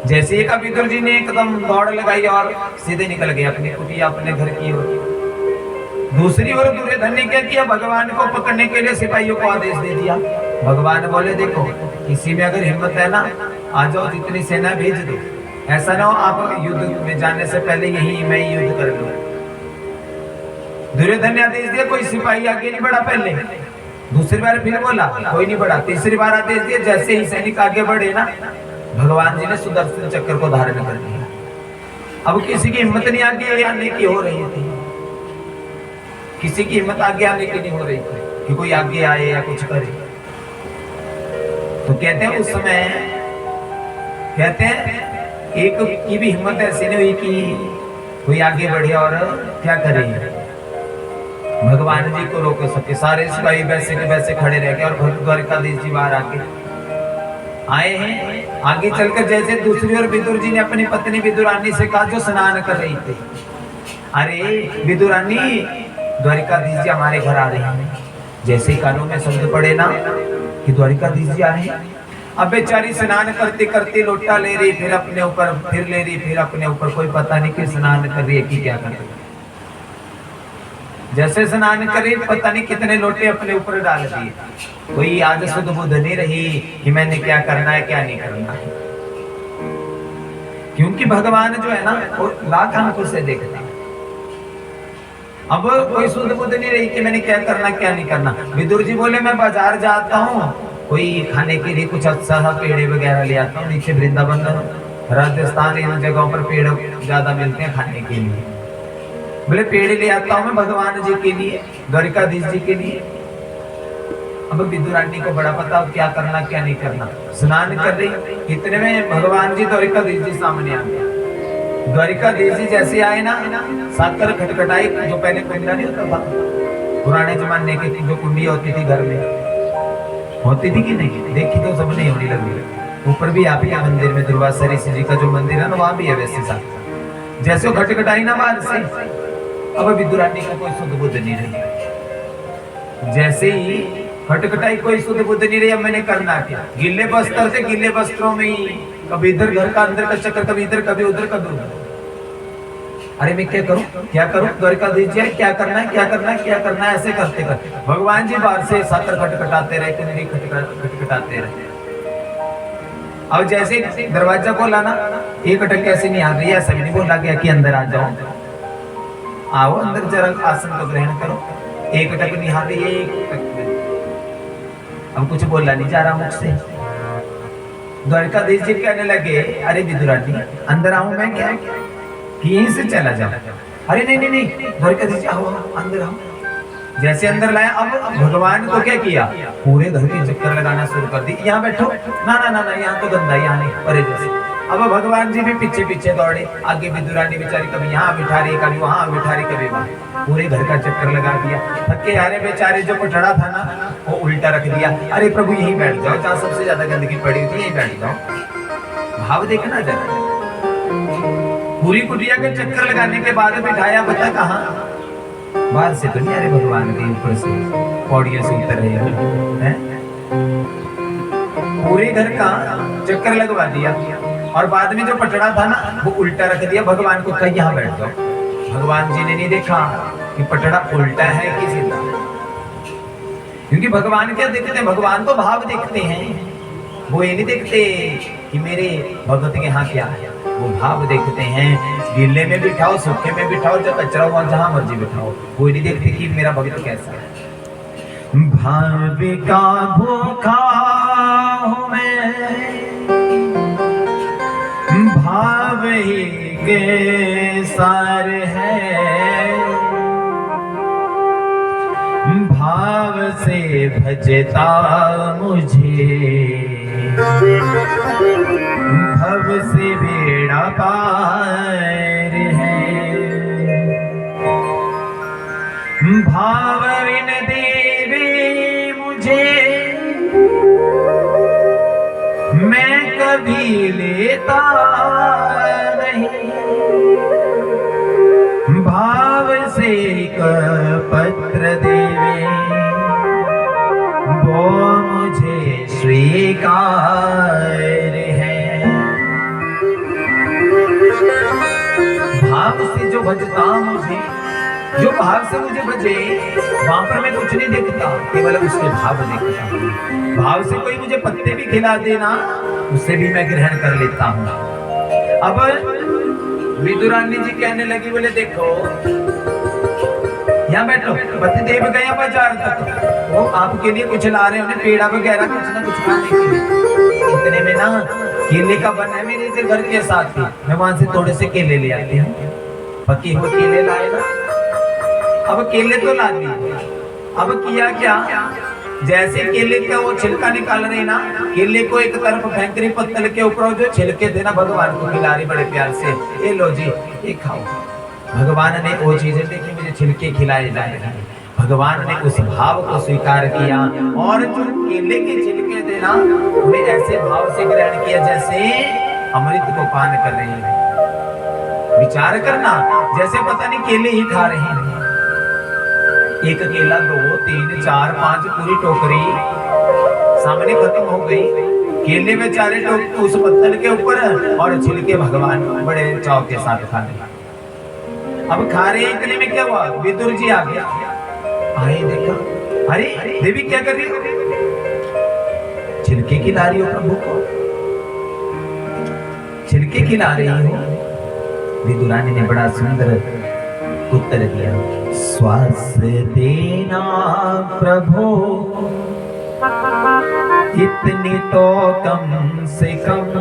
जैसे एक विदुर जी ने एकदम दौड़ लगाई और सीधे निकल गए अपनी कुटिया, अपने घर की ओर। दूसरी ओर दुर्योधन ने क्या किया, भगवान को पकड़ने के लिए सिपाहियों को आदेश दे दिया। भगवान बोले देखो, किसी में अगर हिम्मत है ना, आ जाओ, जितनी सेना भेज दो, ऐसा ना हो आप युद्ध में जाने से पहले यही मैं युद्ध कर लूं। दुर्योधन ने आदेश दिया, कोई सिपाही आगे नहीं बढ़ा पहले। दूसरी बार फिर बोला, कोई नहीं बढ़ा। तीसरी बार आदेश दिया, जैसे ही सैनिक आगे बढ़े ना, भगवान जी ने सुदर्शन चक्र को धारण कर लिया। अब किसी की हिम्मत नहीं आगे आने की हो रही थी, किसी की हिम्मत आगे आने की नहीं हो रही थी कि कोई आगे आए या कुछ करे। तो कहते हैं उस समय, कहते हैं एक की भी हिम्मत ऐसी नहीं हुई कि कोई आगे बढ़े और क्या करे, भगवान जी को रोक सके। सारे सिपाही वैसे के वैसे खड़े रह गए और द्वारिकाधीश जी बाहर आके आए हैं। आगे चलकर जैसे दूसरी ओर विदुर जी ने अपनी पत्नी विदुरानी से कहा, जो स्नान कर रही थी, अरे विदुरानी, द्वारिकाधीश जी हमारे घर आ रहे हैं। जैसे ही कानों में शब्द पड़े ना कि द्वारिकाधीश जी आ रहे हैं, अब बेचारी स्नान करते करते लोटा ले रही, फिर अपने ऊपर, फिर ले रही, फिर अपने ऊपर, कोई पता नहीं कि स्नान कर रही है कि क्या कर रही है। जैसे स्नान करे, पता नहीं कितने लोटे अपने ऊपर डाल दिए। कोई आज शुद्ध बुद्ध नहीं रही कि मैंने क्या करना है क्या नहीं करना है, क्योंकि भगवान जो है ना वो लाख आंखों से देखता है। अब कोई शुद्ध बुद्ध नहीं रही कि मैंने क्या करना क्या नहीं करना। विदुर जी बोले, मैं बाजार जाता हूँ, कोई खाने के लिए कुछ अच्छा सा पेड़े वगैरह ले आता हूँ। नीचे वृंदावन, राजस्थान, इन जगहों पर पेड़ ज्यादा मिलते हैं खाने के लिए। बोले पेड़ ले आता हूँ मैं भगवान जी के लिए, द्वारिकाधीश जी के लिए। अब विदुरानी को बड़ा पता अब क्या करना क्या नहीं करना। स्नान कर रही, इतने में भगवान जी द्वारिकाधीश जी सामने आ गए। द्वारिकाधीश जी जैसे आए ना, साकर खटखटाई, जो पहले कुंडा नहीं होता था, पुराने जमाने की जो कुंडी होती थी घर में, होती थी कि नहीं, देखी तो सबने होने लगी। ऊपर भी आप ही मंदिर में दुर्वासा ऋषि जी का जो मंदिर है ना, वहां भी है वैसे साथ। जैसे वो खटखटाई ना बाहर से, अब विदुरानी को कोई सुध बुद्ध नहीं रही। जैसे ही खटखटाई, कोई सुध बुद्ध नहीं रही, अब मैंने करना क्या। गिल्ले बस्तर से, गिल्ले वस्त्रों में ही कभी इधर घर का अंदर का चक्कर, कभी इधर कभी उधर कभी उधर। अरे मैं क्या करूं क्या करूं, द्वारिकाधीश जी क्या करना है क्या करना है क्या करना है, ऐसे करते करते भगवान जी बाहर से साकर खटखटाते रहे, कुंडी खटखटाते रहे। अब जैसे दरवाजा खोला ना, एक अटक कैसे नहीं आ रही है, सभी नहीं बोला गया कि अंदर आ जाओ, आओ अंदर जरा आसन को ग्रहण करो। एक अटक नहीं आ रही है, एक अटक। अब कुछ बोला नहीं जा रहा मुख से। द्वारिकाधीश जी कहने लगे, अरे विदुरानी अंदर आऊं मैं क्या, कि यहीं से चला जाओ। अरे नहीं नहीं नहीं, द्वारिकाधीश जी आओ अंदर आओ। जैसे अंदर लाया, अब भगवान को क्या किया, पूरे घर के चक्कर लगाना शुरू कर दी। यहाँ बैठो, ना ना ना ना, यहाँ तो गंदा, यहाँ नहीं, अरे जैसे। अब भगवान जी भी पीछे पीछे दौड़े, आगे विदुरानी बेचारी कभी यहाँ बिठा रही, कभी वहां बिठा रही, कभी वहां, पूरे घर का चक्कर लगा दिया। थके हारे बेचारे जो पटड़ा था ना, वो उल्टा रख दिया। अरे प्रभु यहीं बैठ जाओ, जहाँ सबसे ज्यादा गंदगी पड़ी हुई, यहीं बैठ जाओ। भाव देखना जरा, पूरी कुटिया के चक्कर लगाने के बाद बिठाया, पता कहाँ, बाहर से तो नहीं, अरे भगवान के ऊपर से पौड़ियों से उतर रहे हैं। पूरे घर का चक्कर लगवा दिया, और बाद में जो पटड़ा था ना, वो उल्टा रख दिया। भगवान को कहा यहाँ बैठ जाओ। भगवान जी ने नहीं देखा कि पटड़ा उल्टा है कि सीधा, क्योंकि भगवान क्या देखते हैं, भगवान तो भाव देखते हैं। वो ये नहीं देखते कि मेरे भगत के यहाँ क्या है, वो भाव देखते हैं। गीले में बिठाओ, सूखे में बिठाओ, जब कचरा हुआ जहां मर्जी बिठाओ, कोई नहीं देखते कि मेरा भगत कैसा है। भाव का भूखा हूं मैं, भाव ही के सार है, भाव से भजता मुझे, भव से बेड़ा पार है। भाव बिन देवे मुझे, मैं कभी लेता नहीं, भाव से एक पत्र देवे, वो मुझे स्वीकार है। भाव से जो भजता मुझे, जो भाव से मुझे भजे, वहां पर मैं कुछ नहीं देखता, केवल उसके भाव देखता हूँ। भाव से कोई मुझे पत्ते भी खिला देना, उसे भी मैं ग्रहण कर लेता हूँ। अब विदुरानी जी कहने लगी, बोले देखो यहाँ बैठो, पतिदेव गया बाजार तक, वो आपके लिए कुछ ला रहे हैं, उन्हें पेड़ा वगैरह कुछ ना कुछ खाने के लिए। इतने में ना केले का बन है मेरे इधर घर के साथ ही, मैं वहां से थोड़े से केले ले आती हूँ। पके हुए केले लाए ना, अब केले तो ला दिए। अब किया क्या, जैसे केले का वो छिलका निकाल रही ना, केले को एक तरफ फेंक रही पत्तल के ऊपर, जो छिलके थे ना भगवान को खिला रही बड़े प्यार से, ये लो जी ये खाओ। भगवान ने वो चीजें देखी, मुझे छिलके खिलाए जा रहे हैं। भगवान ने उस भाव को स्वीकार किया, और जो केले के छिलके थे ना, उन्हें ऐसे भाव से ग्रहण किया जैसे अमृत को पान कर रहे हैं। विचार करना, जैसे पता नहीं केले ही खा रहे हैं। एक केला, 2, 3, 4, 5, पूरी टोकरी सामने खत्म हो गई। केले में चारे टोकरी उस पत्तल के ऊपर, और छिलके भगवान बड़े चाव के साथ खा रहे। अब खा रहे, इतने में क्या हुआ, विदुर जी आ गया। आए देखा, अरे देवी क्या कर रही हो, छिलके खिला रही हो प्रभु को, छिलके खिला रही हो। विदुरानी ने बड़ा सुंदर उत्तर दिया, श्वास देना प्रभु इतनी तो कम से कम,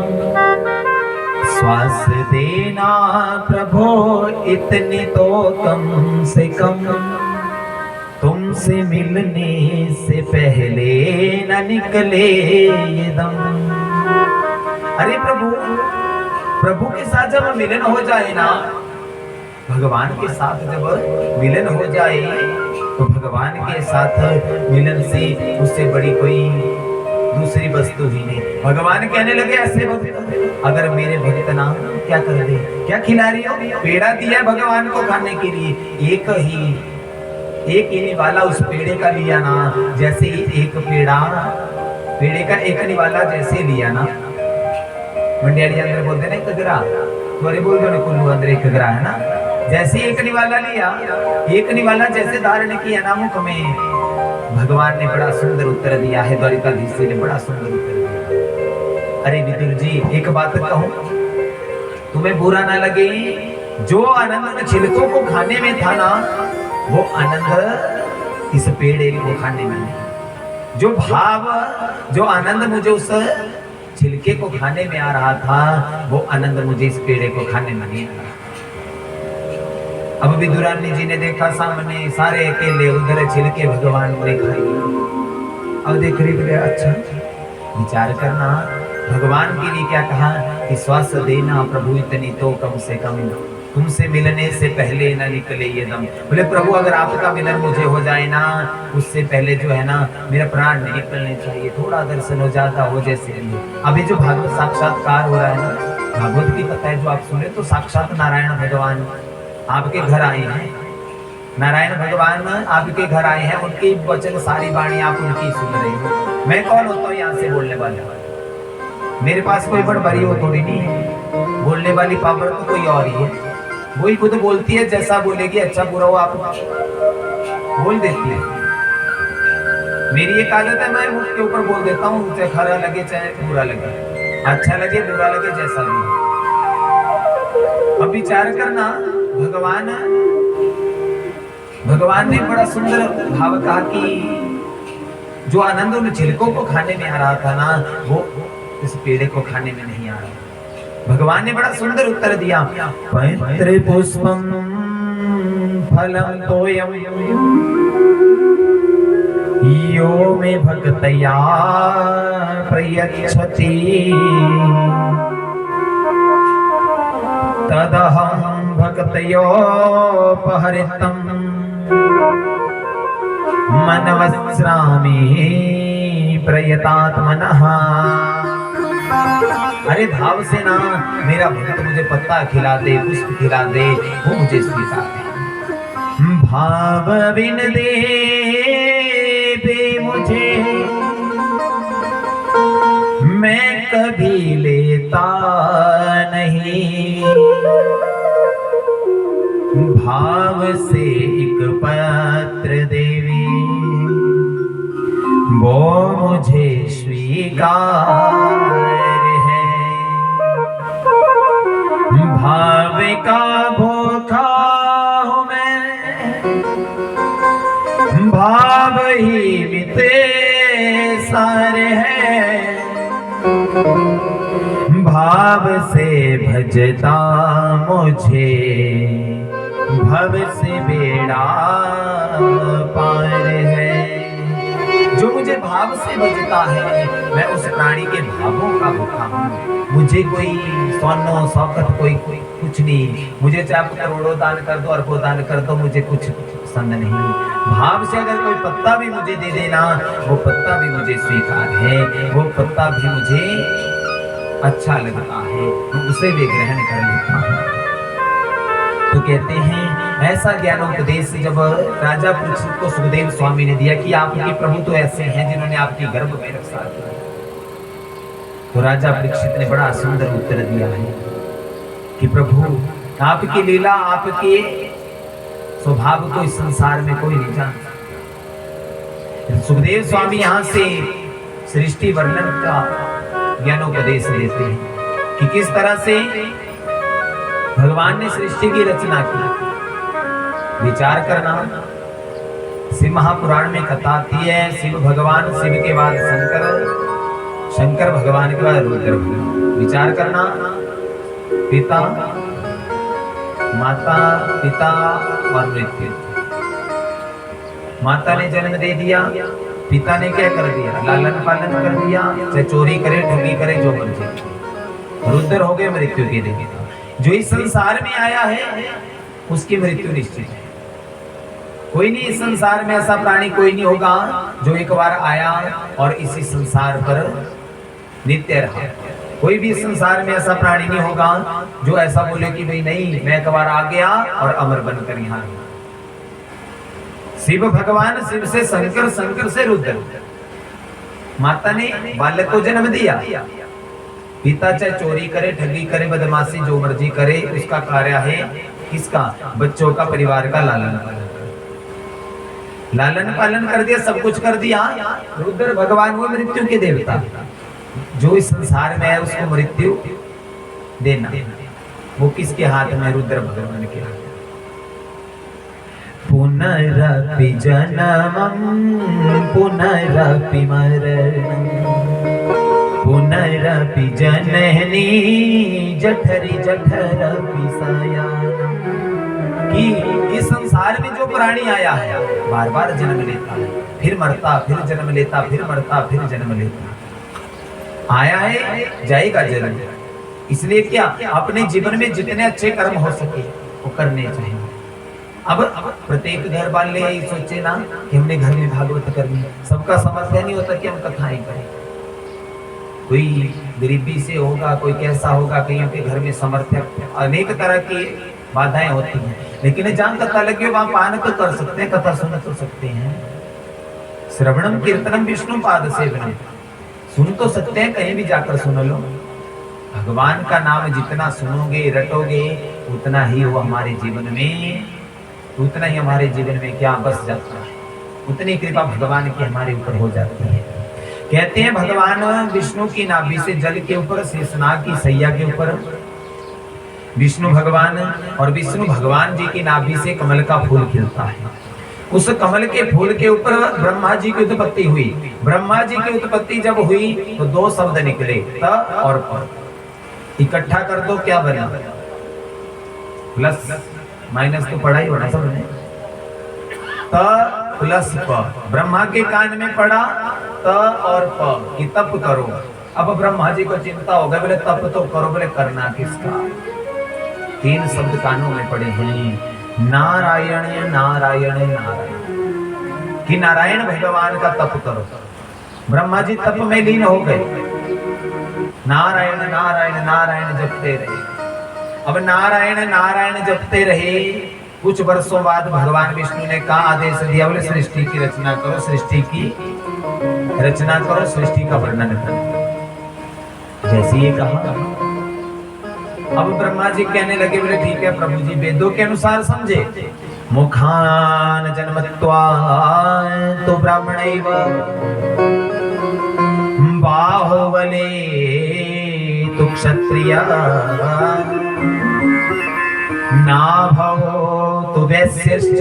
श्वास देना प्रभु इतनी तो कम से कम, तुम तुमसे मिलने से पहले न निकले ये दम। अरे प्रभु, प्रभु के साथ जब मिलन हो जाए ना, भगवान के साथ जब मिलन हो जाए तो भगवान के साथ मिलन से उससे बड़ी कोई दूसरी वस्तु ही नहीं। भगवान कहने लगे ऐसे भक्त, अगर मेरे भक्त ना क्या कर दे, क्या खिला रही हो? पेड़ा दिया भगवान को खाने के लिए, एक ही निवाला उस पेड़े का लिया ना, जैसे ही एक पेड़े का एक निवाला जैसे लिया ना, मंडियाड़ी अंदर बोलते ना कगरा, तुम्हारे बोल दो ना कुल्लू अंदर एक कगरा है ना, जैसे एक निवाला लिया, एक निवाला जैसे धारण किया ना मुख में, भगवान ने बड़ा सुंदर उत्तर दिया है, द्वारिकाधीश ने बड़ा सुंदर उत्तर दिया। अरे विदुर जी, एक बात कहूं, तुम्हें बुरा ना लगे, जो आनंद छिलकों को खाने में था ना, वो आनंद इस पेड़े को खाने में नहीं। जो भाव, जो आनंद मुझे उस छिलके को खाने में आ रहा था, वो आनंद मुझे इस पेड़े को खाने में नहीं आ रहा। अब विदुरानी जी ने देखा सामने सारे अकेले उधर छिलके भगवान ने खाई। अब देख रही, अच्छा विचार करना, भगवान के लिए क्या कहा कि श्वास देना प्रभु इतनी तो कम से कम, तुमसे मिलने से पहले ना निकले ये दम। बोले प्रभु, अगर आपका मिलन मुझे हो जाए ना, उससे पहले जो है ना मेरा प्राण नहीं निकलने चाहिए, थोड़ा दर्शन हो जाता हो जैसे। अभी जो भागवत साक्षात्कार हो रहा है ना, भागवत की कथा है जो आप सुने, तो साक्षात नारायण भगवान आपके घर आए हैं, नारायण भगवान आपके घर आए हैं, उनकी वचन सारी वाणी आप उनकी सुन रहे हो। मैं कौन होता हूँ यहाँ से बोलने वाला? मेरे पास कोई बड़ बड़ी हो थोड़ी नहीं है, बोलने वाली पावर तो कोई और ही है, वही खुद बोलती है, जैसा बोलेगी अच्छा बुरा हो आप बोल देती है। मेरी एक आदत है, मैं मुख के ऊपर बोल देता हूँ, चाहे खरा लगे चाहे बुरा लगे, अच्छा लगे बुरा लगे जैसा भी। अब विचार करना, भगवान ने बड़ा सुंदर भाव कहा कि जो आनंद उन छिलकों को खाने में आ रहा था ना, वो इस पेड़े को खाने में नहीं आ रहा। भगवान ने बड़ा सुंदर उत्तर दिया, पैत्र पुष्पम फलम तोयम यो मे भक्तया प्रयच्छति तदहं भक्तयोपहरितं मनवस्रामि प्रयतात्मनः। अरे भाव से ना मेरा भक्त मुझे पत्ता खिला दे, पुष्प खिला दे, वो मुझे स्वीकार दे। भाव बिन दे मुझे मैं कभी लेता नहीं, भाव से एक पत्र देवी वो मुझे स्वीकार है। भाव का भूखा हूँ मैं, भाव ही मिते सारे हैं, भाव से भजता मुझे भव से बेड़ा पार है। जो मुझे भाव से भजता है, मैं उस प्राणी के भावों का भूखा हूँ। मुझे कोई सोनो शौकत कोई कुछ नहीं, मुझे चाहे आप करोड़ों दान कर दो, अरबों दान कर दो, मुझे कुछ पसंद नहीं। भाव से अगर कोई पत्ता भी मुझे दे देना, वो पत्ता भी मुझे स्वीकार है, वो पत्ता भी मुझे अच्छा लगता है, तो उसे भी ग्रहण कर लेता हूँ। तो कहते हैं ऐसा ज्ञानोपदेश जब राजा परीक्षित को सुखदेव स्वामी ने दिया कि आपके प्रभु तो ऐसे हैं जिन्होंने आपकी गर्भ में रक्षा किया, तो राजा परीक्षित ने बड़ा सुंदर उत्तर दिया है कि प्रभु आपकी लीला, आपके स्वभाव को इस संसार में कोई नहीं जानता। सुखदेव स्वामी यहाँ से सृष्टि वर्णन का ज्ञानोपदेश देते हैं कि किस तरह से भगवान ने सृष्टि की रचना की। विचार करना, शिव महापुराण में कथा आती है, शिव भगवान, शिव के बाद शंकर, शंकर भगवान के बाद रुद्र। विचार करना, पिता, माता, पिता और मृत्यु, माता ने जन्म दे दिया, पिता ने क्या कर दिया, लालन पालन कर दिया, चाहे चोरी करे ठगी करे जो मर्जी, रुद्र हो गए मृत्यु के दिन। जो इस संसार में आया है उसकी मृत्यु निश्चित है। कोई नहीं इस संसार में ऐसा प्राणी कोई नहीं होगा जो एक बार आया और इसी संसार पर नित्य रहा। कोई भी इस संसार में ऐसा प्राणी नहीं होगा जो ऐसा बोले कि भाई नहीं मैं एक बार आ गया और अमर बनकर यहाँ। शिव भगवान, शिव से शंकर, शंकर से रुद्र। माता ने बालक को जन्म दिया, पिता चाहे चोरी करे ठगी करे बदमाशी जो मर्जी करे, उसका कार्य है किसका, बच्चों का, परिवार का लालन पालन। लालन पालन कर दिया, सब कुछ कर दिया। रुद्र भगवान वो मृत्यु के देवता, जो इस संसार में है उसको मृत्यु देना, वो किसके हाथ में, रुद्र भगवान के हाथ। पुनरपि जननम पुनरपि मरणम पुनरपि जननी जठरी जठरपि शयनम। कि इस संसार में जो प्राणी आया है बार बार जन्म लेता है, फिर मरता, फिर जन्म लेता, फिर मरता, फिर जन्म लेता। आया है जाएगा जन्म। इसलिए क्या अपने जीवन में जितने अच्छे कर्म हो सके वो करने चाहिए। अब प्रत्येक घर वाले यही सोचे ना कि हमने घर में भागवत करनी, सबका समर्थन नहीं होता कि हम कथाएं करें। कोई गरीबी से होगा, कोई कैसा होगा, कईयों के घर में समर्थक, अनेक तरह की बाधाएं होती हैं, लेकिन जहां कथा लगे वहां पान तो कर सकते हैं, कथा सुन तो सकते हैं। श्रवणम कीर्तनम विष्णु पाद सेवनम, सुन तो सकते हैं, कहीं भी जाकर सुन लो। भगवान का नाम जितना सुनोगे रटोगे उतना ही वो हमारे जीवन में, उतना ही हमारे जीवन में क्या बस जाता है, उतनी कृपा भगवान की हमारे ऊपर हो जाती है। कहते हैं भगवान विष्णु की नाभि से जल के ऊपर, शेषनाग की सैया के ऊपर विष्णु भगवान, और विष्णु भगवान जी की नाभि से कमल का फूल खिलता है। उस कमल के फूल के ऊपर ब्रह्मा जी की उत्पत्ति हुई। ब्रह्मा जी की उत्पत्ति जब हुई तो दो शब्द निकले, त और प। इकट्ठा कर दो क्या बना, प्लस माइनस तो पढ़ा ही होना सबने। त प्लस प, ब्रह्मा के कान में पड़ा त और प कि तप करो। अब ब्रह्मा जी को चिंता हो गई, बोले तप तो करो, बोले करना किसका। तीन शब्द कानों में पड़े हैं, नारायण नारायण नारायण, कि नारायण भगवान का तप करो। ब्रह्मा जी तप में लीन हो गए, नारायण नारायण नारायण जपते रहे। अब नारायण नारायण जपते रहे, कुछ वर्षों बाद भगवान विष्णु ने कहा, आदेश दिया, बोले सृष्टि की रचना करो, सृष्टि की रचना करो, सृष्टि का वर्णन करो। जैसे ये कहा, अब ब्रह्मा जी कहने लगे, बोले ठीक है प्रभु जी, वेदों के अनुसार समझे। मुखान जन्मत्वा तो ब्राह्मणैव बाहुबले तु क्षत्रिया नाभो तु वैश्यश्च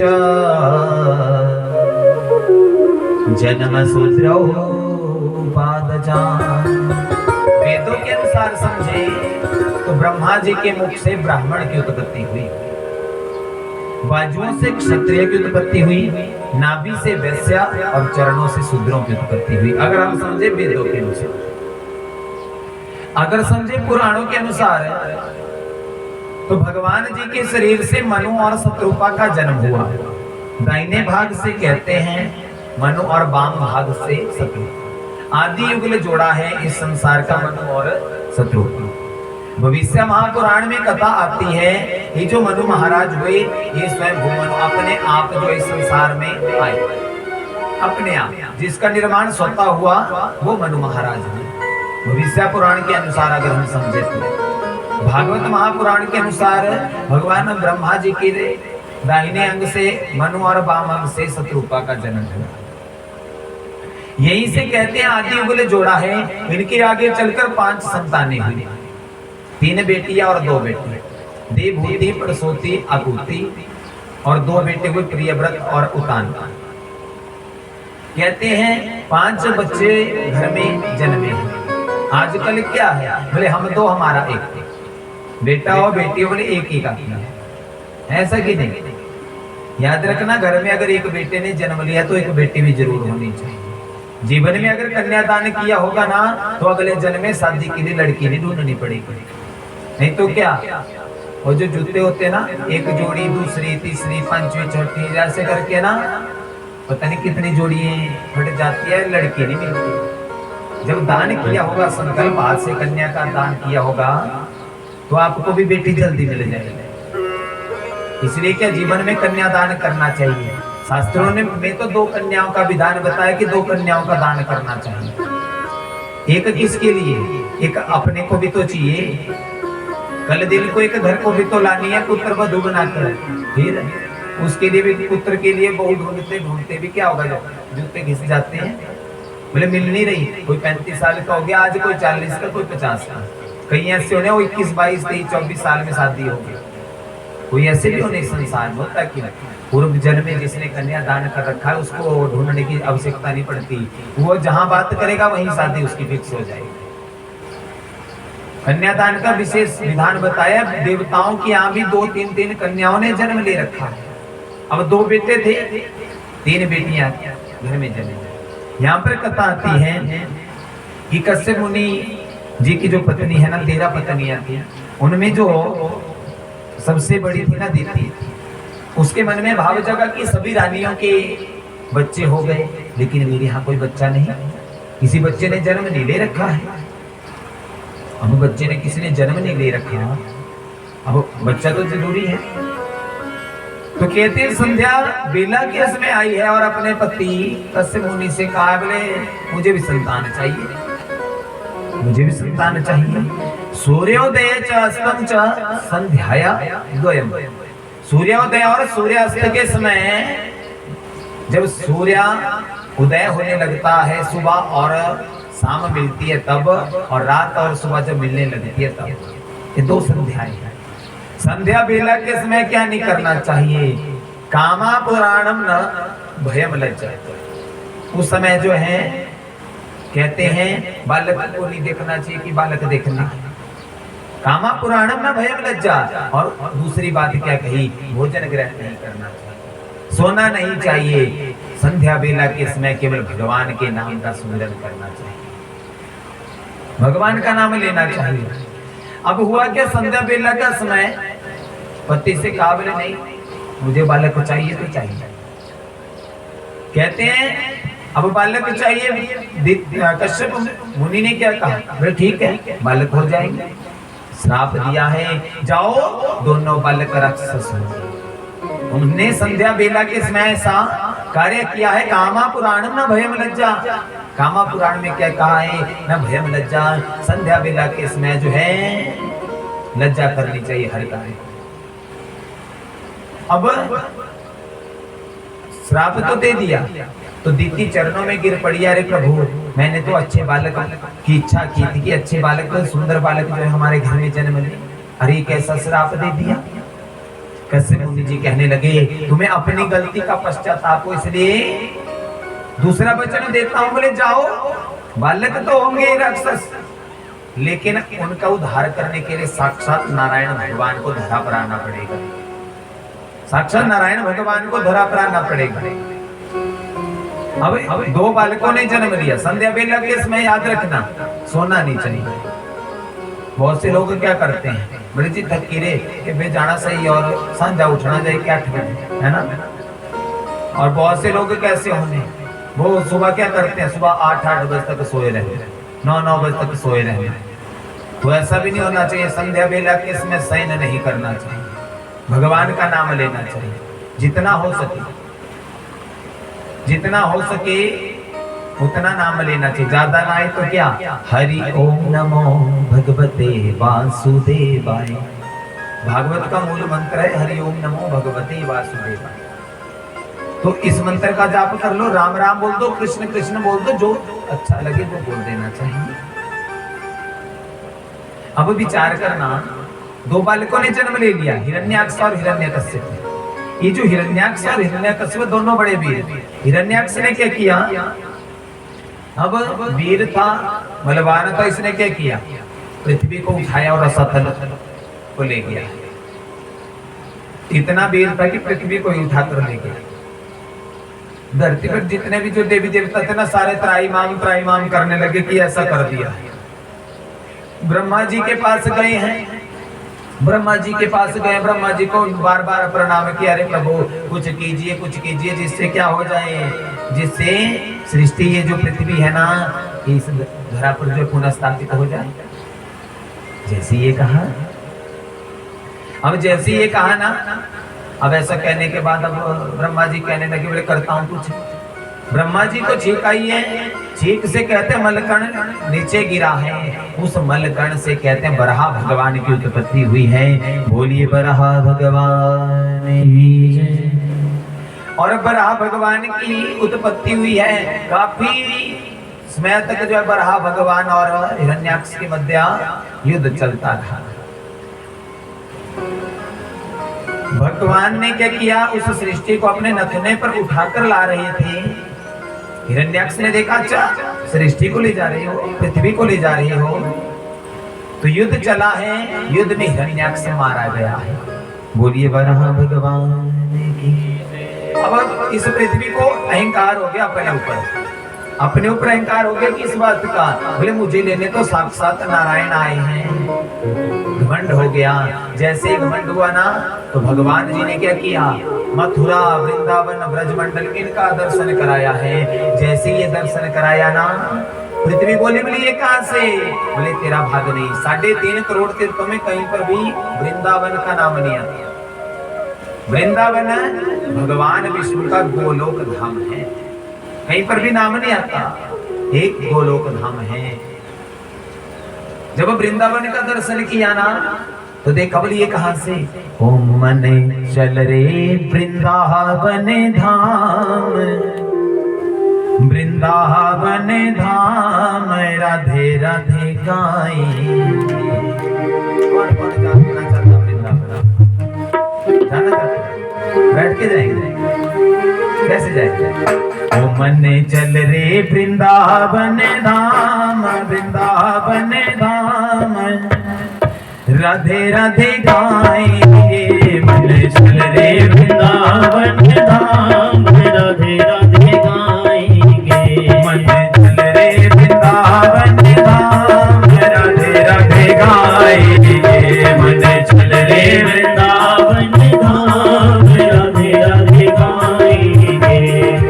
जन्म शूद्रौ पादजान्। वेदों के अनुसार समझे तो ब्रह्मा जी के मुख से ब्राह्मण की उत्पत्ति हुई, बाजुओं से क्षत्रिय की उत्पत्ति हुई, नाभि से वैश्या और चरणों से शूद्रों की उत्पत्ति हुई। अगर हम समझे वेदों के अनुसार, अगर समझे पुराणों के अनुसार, तो भगवान जी के शरीर से मनु और शत्रुपा का जन्म हुआ। दाहिने भाग से कहते हैं मनु और वाम भाग से शत्रुपा। आदि युगल जोड़ा है इस संसार का मनु और शत्रुपा। भविष्य महापुराण में कथा आती है, ये जो मनु महाराज हुए ये स्वयं भूमनु अपने आप जो इस संसार में आए, अपने आप, जिसका निर्माण स्वतः हुआ वो मनु महाराज है। भविष्य पुराण के अनुसार अगर हम समझे तो भागवत महापुराण के अनुसार भगवान ब्रह्मा जी के दाहिने अंग से मनु और वाम अंग से शत्रुपा का जन्म हुआ। यहीं से कहते हैं आदि युगल जोड़ा है। इनके आगे चलकर 5 संतानें हुई, 3 बेटियां और 2 बेटे, देवभूति, प्रसूति, आकुति, और 2 बेटे हुए प्रियव्रत और उतान। कहते हैं 5 बच्चे घर में जन्मे। आजकल क्या है, बोले हम 2 हमारा 1, बेटा और बेटी बोले एक ही काफी है, ऐसा कि नहीं। याद रखना, घर में अगर एक बेटे ने जन्म लिया तो एक बेटी भी जरूर होनी चाहिए। जीवन में अगर कन्यादान किया होगा ना तो अगले जन्म में शादी के लिए लड़की नहीं ढूंढनी पड़ेगी। नहीं तो क्या, और जो जूते होते हैं ना, एक जोड़ी, दूसरी, तीसरी, पांचवी, छठी, ऐसे करके ना पता नहीं कितनी जोड़ी फट जाती है, लड़की नहीं मिलती। जब दान किया होगा, संकल्प हाथ से कन्या का दान किया होगा तो आपको भी बेटी जल्दी मिल जाएगी। इसलिए क्या जीवन में कन्यादान करना चाहिए। शास्त्रों ने में तो 2 कन्याओं का विधान बताया कि 2 कन्याओं का दान करना चाहिए। एक किसके लिए, एक अपने को भी तो चाहिए, कल दिन को एक घर को भी तो लानी है, पुत्र वधू बनाकर, फिर उसके लिए भी, पुत्र के लिए बहू ढूंढते ढूंढते भी क्या होगा, जब जूते घिस जाते हैं, बोले मिल नहीं रही। कोई 35 साल का हो गया आज, कोई 40 का, कोई 50 का, कई ऐसे होने वो 21, 22, 23, 24 साल में शादी होगी। कोई ऐसे भी होने संसार में होता क्यों? पूर्व जन्म में जिसने कन्या दान कर रखा है उसको ढूंढने की आवश्यकता नहीं पड़ती, वो जहां बात करेगा वहीं शादी उसकी फिक्स हो जाएगी। कन्यादान का विशेष विधान बताया, देवताओं की यहाँ भी 2-3 कन्याओं ने जन्म ले रखा है। अब 2 बेटे थे, 3 बेटियां घर में जन्मे। यहाँ पर कथा आती है कि कश्यप मुनि जी की जो पत्नी है ना, 13 पत्नियां थी, उनमें जो सबसे बड़ी थी ना दीति, उसके मन में भाव जगा कि सभी रानियों के बच्चे हो गए, लेकिन मेरे यहाँ कोई बच्चा नहीं, किसी बच्चे ने जन्म नहीं ले रखा है। अब बच्चे ने किसी ने जन्म नहीं ले रखा, अब बच्चा तो जरूरी है। तो कहते हैं संध्या बेला के समय आई है और अपने पति कश्यप मुनि से कहा, बोले मुझे भी संतान चाहिए, मुझे भी संतान चाहिए। सूर्योदय च अस्तम च संध्याया द्वयम। सूर्योदय और सूर्यास्त के समय, जब सूर्य उदय होने लगता है सुबह और शाम मिलती है तब, और रात और सुबह जब मिलने लगती है तब, ये 2 संध्याएं हैं। संध्या बेला के समय क्या नहीं करना चाहिए, कामा पुराणम न भयम लज्जा। उस समय जो है कहते हैं बालक को नहीं देखना चाहिए कि बालक देखना है। कामा पुराणम न भयम लज्जा। और दूसरी बात क्या कही, भोजन ग्रहण नहीं करना चाहिए, सोना नहीं चाहिए। संध्या बेला के समय केवल भगवान के नाम का सुमिरन करना चाहिए, भगवान का नाम लेना चाहिए। अब हुआ क्या, संध्या बेला का समय पति से कहा, बोले नहीं मुझे बालक चाहिए तो चाहिए। कहते हैं अब बालक चाहिए, कश्यप मुनि ने क्या कहा, बोले ठीक है बालक हो जाएंगे। श्राप दिया है, जाओ दोनों बालक राक्षस हो। उन्होंने संध्या बेला के समय ऐसा कार्य किया है। कामा पुराणम न भयम लज्जा। कामा पुराण में क्या कहा है, न भयम लज्जा। संध्या बेला के समय जो है लज्जा करनी चाहिए हर कार्य। अब श्राप तो दे दिया, तो दीति चरणों में गिर पड़ी, अरे प्रभु मैंने तो अच्छे बालक की इच्छा की थी कि अच्छे बालक, सुंदर बालक जो है हमारे घर में जन्म ले, अरे कैसा श्राप दे दिया। कश्यप मुनि जी कहने लगे, तुम्हें अपनी गलती का पश्चाताप हो, इसलिए दूसरा वचन देता हूं। बोले जाओ, बालक तो होंगे राक्षस, लेकिन उनका उद्धार करने के लिए साक्षात नारायण भगवान को धरा पर आना पड़ेगा। साक्षात नारायण भगवान को धरा पर आना पड़ेगा। अब 2 बालकों ने जन्म लिया। संध्या बेला के समय याद रखना, सोना नहीं चाहिए। बहुत से लोग क्या करते हैं, बड़े जी थकीरे कि भाई जाना सही और संध्या उठना जाए क्या ठीक है ना। और बहुत से लोग कैसे होने, वो सुबह क्या करते हैं, सुबह 8-8 बजे तक सोए रहे, 9-9 बजे तक सोए रहे। तो ऐसा भी नहीं होना चाहिए। संध्या बेला के समय शयन नहीं करना चाहिए, भगवान का नाम लेना चाहिए जितना हो सके, जितना हो सके उतना नाम लेना चाहिए। ज्यादा ना आए तो क्या, हरि ओम नमो भगवते वासुदेवाय। भागवत का मूल मंत्र है हरि ओम नमो भगवते वासुदेवाय। तो इस मंत्र का जाप कर लो, राम राम बोल दो, कृष्ण कृष्ण बोल दो, जो अच्छा लगे वो बोल देना चाहिए। अब विचार करना, 2 बालकों ने जन्म ले लिया, हिरण्याक्ष और हिरण्यकश्यप। ये जो हिरण्याक्ष और हिरण्यकश्यप दोनों बड़े वीर। हिरण्याक्ष ने क्या किया, अब वीर था, बलवान था, इसने क्या किया, पृथ्वी को उठाया और रसातल को ले गया। इतना वीर था कि पृथ्वी को ही उठाकर ले गया। धरती पर जितने भी जो देवी देवता थे ना, सारे त्राईमाम करने लगे कि ऐसा कर दिया। ब्रह्मा जी के पास गए हैं, ब्रह्मा जी के पास गए, ब्रह्मा जी को बार बार प्रणाम किया, अरे प्रभु कुछ कीजिए जिससे क्या हो जाए, जिससे सृष्टि ये जो पृथ्वी है ना, इस धरा पर जो पुनः स्थापित हो जाए। जैसे ये कहा, अब जैसे ये कहा ना, अब ऐसा कहने के बाद अब ब्रह्मा जी कहने लगे, बोले करता हूं कुछ। ब्रह्मा जी को छींक आई है, छींक से कहते हैं मलकण नीचे गिरा है, उस मलकण से कहते हैं बरहा भगवान की उत्पत्ति हुई है। बोलिए बरहा भगवान की जय। और बरहा भगवान की उत्पत्ति हुई है। काफी समय तक जो है बरहा भगवान और हिरण्याक्ष के मध्य युद्ध चलता रहा। भगवान ने क्या किया, उस सृष्टि को अपने नथने पर उठाकर ला रहे थे। हिरण्याक्ष ने देखा, अच्छा सृष्टि को ले जा रही हो, पृथ्वी को ले जा रही हो, तो युद्ध चला है। युद्ध में हिरण्याक्ष मारा गया है। बोलिए बरहा भगवान की। अब इस पृथ्वी को अहंकार हो गया अपने ऊपर अहंकार हो गया कि इस बात का, बोले मुझे लेने तो साक्षात नारायण आए हैं। घमंड हो गया। जैसे घमंड हुआ ना, तो भगवान जी ने क्या किया, मथुरा वृंदावन ब्रजमंडल इनका दर्शन कराया है। जैसे ये दर्शन कराया ना, पृथ्वी बोले, बोले ये कहां से, बोले तेरा भाग नहीं। 3.5 करोड़ तीर्थों में कहीं पर भी वृंदावन का नाम नहीं आता। वृंदावन भगवान विष्णु का गोलोक धाम है, कहीं पर भी नाम नहीं आता, एक गोलोक धाम है। जब वृंदावन का दर्शन किया ना, तो देखा, बोलिए कहां से, ओ मन चल रे वृंदावन धाम, वृंदावन धाम राधे राधे गाई। कौन कौन जाना चाहता वृंदावन? जाना चाहता? बैठ के जाएंगे, कैसे जाएंगे? ओ मन चल रे वृंदावन धाम, वृंदावन धाम राधे राधे गाएंगे। मन चल रे वृंदावन धाम, राधे राधे गाएंगे। मन चल रे वृंदावन धाम, राधे राधे गाएंगे। मन चल रे वृंदावन धाम, राधे राधे गाएंगे।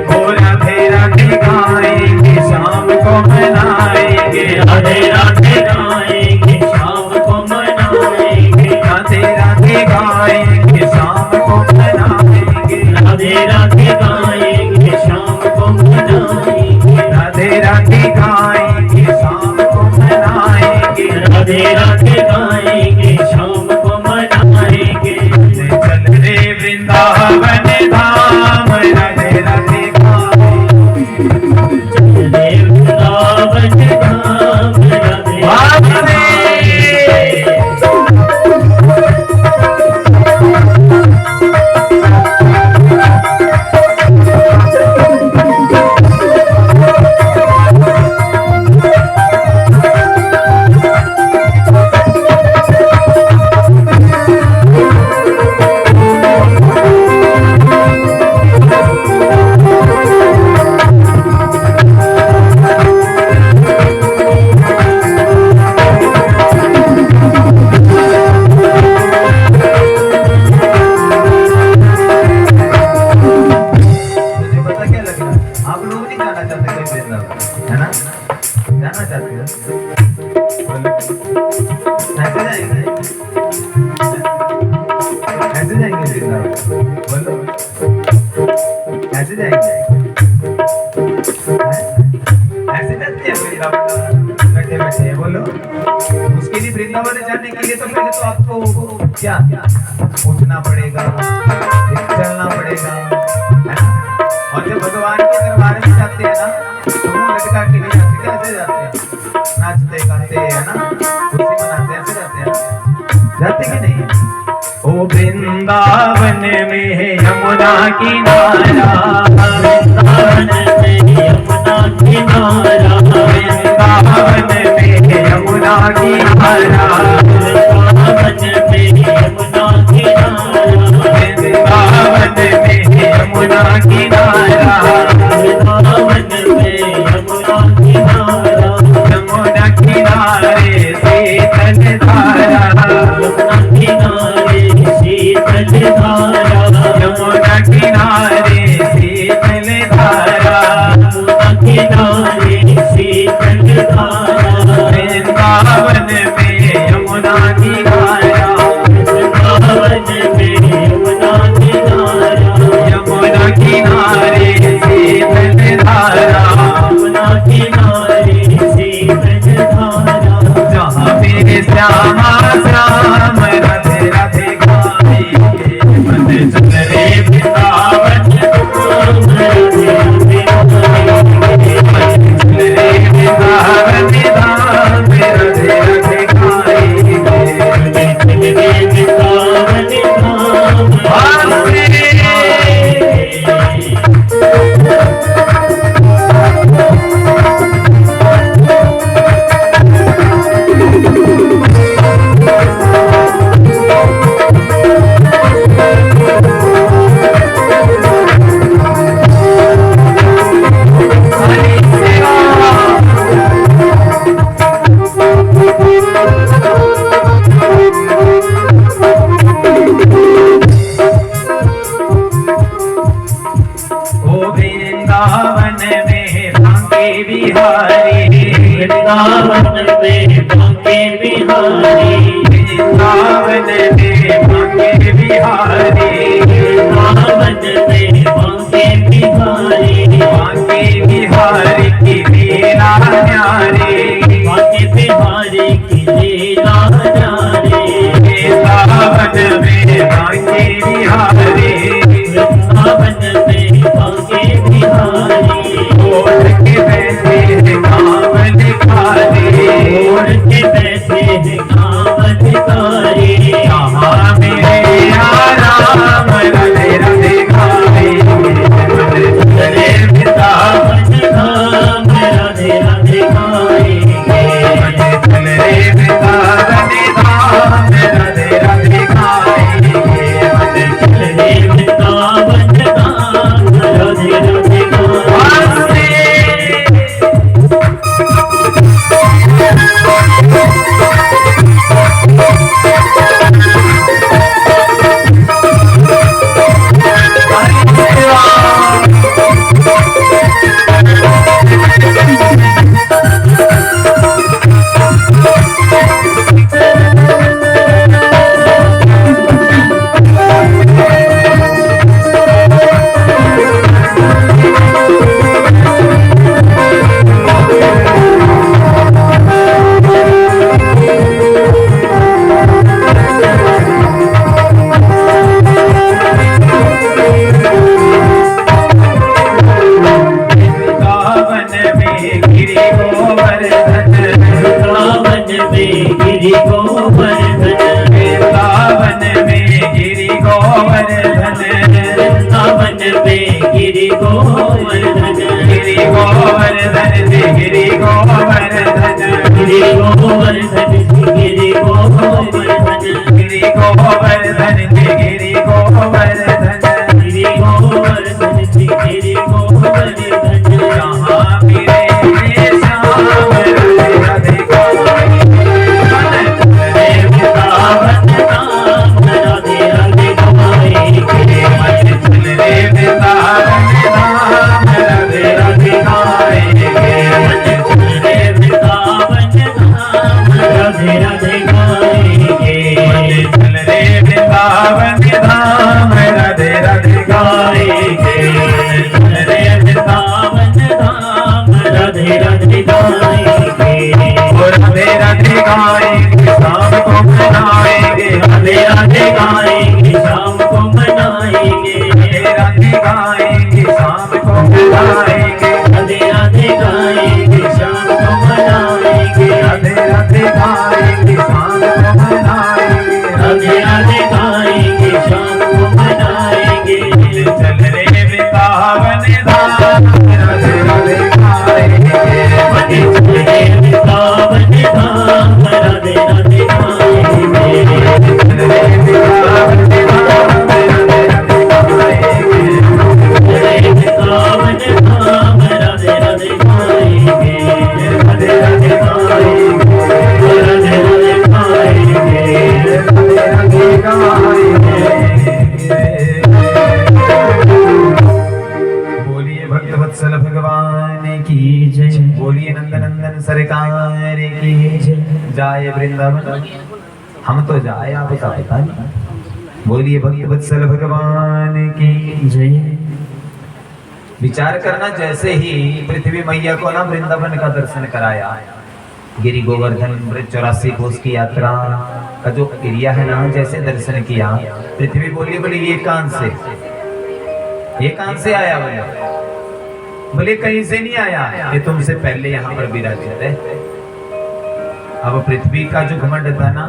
ओ राधे राधे गाएंगे, शाम को मनाएंगे। राधे राधे गाएंगे, शाम को मनाएंगे। राधे राधे गाएंगे, शाम को मनाएंगे। राधे राधे गाएंगे, शाम को मनाएंगे। राधे राधे गाएंगे, शाम को मनाएंगे। राधे राधे गाएंगे, शाम को मनाएंगे। चल रे वृंदावन धाम, राधे राधे गाएंगे। चल रे वृंदावन धाम, राधे राधे। क्या उठना पड़ेगा, चलना पड़ेगा, है ना? और जब भगवान के दरबार में जाते हैं ना, तो मुंह लटका के नहीं जाते, कैसे जाते हैं? नाचते गाते, है ना, खुशी मनाते, ऐसे जाते हैं, जाते कि नहीं? ओ वृंदावन में यमुना किनारा, वृंदावन में यमुना किनारा, वृंदावन में यमुना किनारा, वृंदावन में यमुना किनारा, में बांके बिहारी, वृंदावन में बांके बिहारी, वृंदावन में बांके बिहारी, बांके बिहारी की लीला न्यारी, बांके बिहारी की लीला न्यारी, वृंदावन में बांके बिहारी, वृंदावन में बांके बिहारी, ओढ़ के बैठे हैं कांवड़ खाली, ओढ़ के बैठे हैं कांवड़ खाली, जहाँ मेरे आराम राधे राधे गाए, चले वृंदावन धाम राधे राधे गाएंगे, चले वृंदावन धाम राधे राधे गाएंगे, चले वृंदावन धाम राधे राधे गाएंगे। गिरी गोवर्धन, वृंदावन में गिरी गोवर्धन, वृंदावन में गिरी गोवर्धन, गिरी गोवर्धन गिरी गोवर्धन, गिरी गोवर्धन, गिरी गोवर्धन, गिरी गोवर्धन गिरी गोवर्धन, गिरी गोवर्धन, गिरी गोवर्धन, जहाँ मेरे श्याम राधे गाए, वृंदावन धाम राधे राधे गाएंगे, चल रे वृंदावन धाम राधे राधे गाएंगे, चले वृंदावन धाम राधे राधे गाएंगे, चल रे वृंदावन धाम राधे राधे गाएंगे, चले वृंदावन धाम राधे राधे गाएंगे, और राधे राधे गाएंगे, शाम को मनाएंगे, राधे राधे गाएंगे, शाम को मनाएंगे, राधे राधे गाएंगे, शाम को मनाएंगे, राधे राधे गाएंगे, शाम को मनाएंगे, राधे राधे गाएंगे, शाम को मनाएंगे, राधे राधे गाएंगे, शाम को मनाएंगे, चल रे वृंदावन धाम राधे राधे गाएंगे, चले वृंदावन धाम राधे राधे गाएंगे, चल रे वृंदावन धाम राधे राधे गाएंगे, चले वृंदावन धाम राधे राधे गाएंगे, राधे राधे गाएंगे, राधे राधे गाएंगे, राधे राधे गाएंगे। बोलिए भक्त वत्सल भगवान की जय, बोलिए नंदनंदन सरकार की जय, जाए वृंदावन हम तो जाए आपका पता नहीं। बोलिए भक्त वत्सल भगवान की जय। विचार करना, जैसे ही पृथ्वी मैया को ना वृंदावन का दर्शन कराया, गिरी गोवर्धन 84 कोस की यात्रा का जो एरिया है ना, जैसे दर्शन किया, पृथ्वी बोली बोली ये कहां से आया बोले कहीं से नहीं आया, ये तुमसे पहले यहाँ पर विराजित है। अब पृथ्वी का जो घमंड था ना,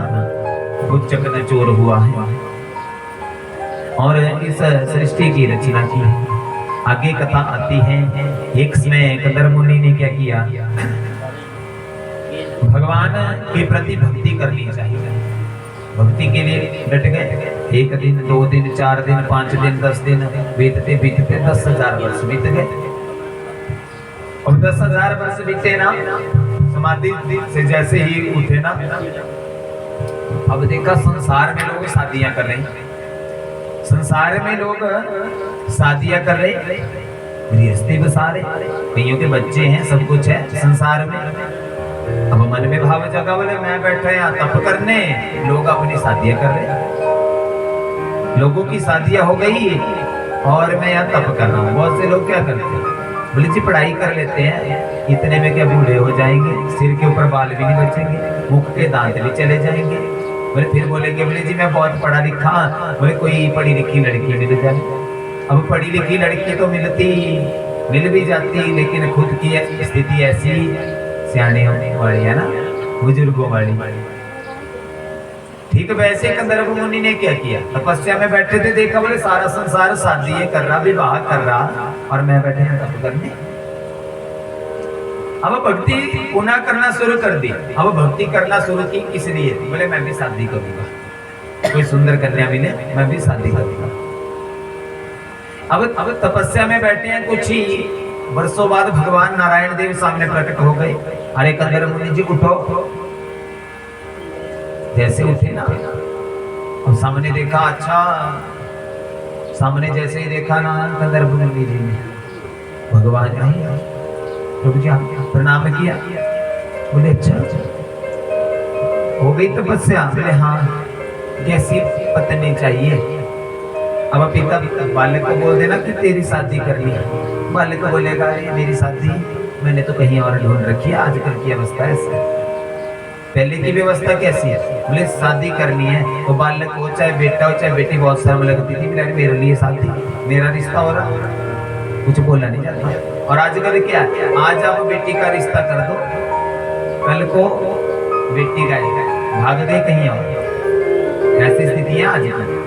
वो चकनाचूर हुआ है और इस सृष्टि की रचना की है। आगे कथा आती है, एक समय कंदर मुनि ने क्या किया, भगवान के प्रति भक्ति करनी चाहिए। भक्ति के लिए डट गए। 1 दिन 2 दिन 4 दिन 5 दिन 10 दिन बीतते बीतते 10,000 वर्ष बीत गए। अब 10,000 वर्ष बीते ना, समाधि से जैसे ही उठे ना, अब देखा संसार में लोग शादियां कर रहे हैं, संसार में लोग शादियां कर रहे, गृहस्थी बसा रहे, कईयों के बच्चे हैं, सब कुछ है संसार में, अब मन में भाव जगा, बोले मैं बैठा यहाँ तप करने, लोग अपनी शादियां कर रहे, लोगों की शादियां हो गई और मैं यहाँ तप कर रहा हूँ। बहुत से लोग क्या करते हैं, बोले जी पढ़ाई कर लेते हैं, इतने में क्या बूढ़े हो जाएंगे, सिर के ऊपर बाल भी नहीं बचेंगे, मुख के दांत भी चले जाएंगे। बोले फिर बोलेंगे, बोले जी मैं बहुत पढ़ा लिखा, बोले कोई पढ़ी लिखी लड़की मिल जाए। अब पढ़ी लिखी लड़की तो मिल भी जाती, लेकिन खुद की स्थिति ऐसी सियाने होने वाली है ना, बुजुर्गों वाली। ठीक वैसे गंधर्व मुनि ने क्या किया, तपस्या में बैठे थे, देखा बोले सारा संसार शादी कर रहा, विवाह कर रहा, और मैं बैठे तप करने। अब भक्ति पुनः करना शुरू कर दी। अब भक्ति करना शुरू की किस लिए, बोले मैं भी शादी करूंगा, कोई सुंदर कन्या मिले मैं भी शादी करूंगा। अब तपस्या में बैठे हैं, कुछ ही वर्षों बाद भगवान नारायण देव सामने प्रकट हो गए। अरे गंधर्व मुनि जी उठो। जैसे उठे ना, और सामने देखा, अच्छा सामने जैसे ही देखा ना गंधर्व मुनि जी ने, भगवान आए, प्रभु जी प्रणाम किया। बोले अच्छा हो गई तपस्या, बोले हाँ, कैसी पत्नी चाहिए। अब पिता बालक को बोल देना कि तेरी शादी करनी है, बालक को बोलेगा मेरी शादी मैंने तो कहीं और ढूंढ रखी है, आजकल की अवस्था ऐसी। पहले की व्यवस्था कैसी है, बोले शादी करनी है तो बालक हो चाहे बेटा हो चाहे बेटी, बहुत शर्म लगती थी, मेरे लिए शादी, मेरा रिश्ता हो रहा, कुछ बोलना नहीं जाता। और आजकल क्या है, आज आप बेटी का रिश्ता कर दो, कल को बेटी का भाग गए कहीं और, ऐसी स्थिति है आजकल।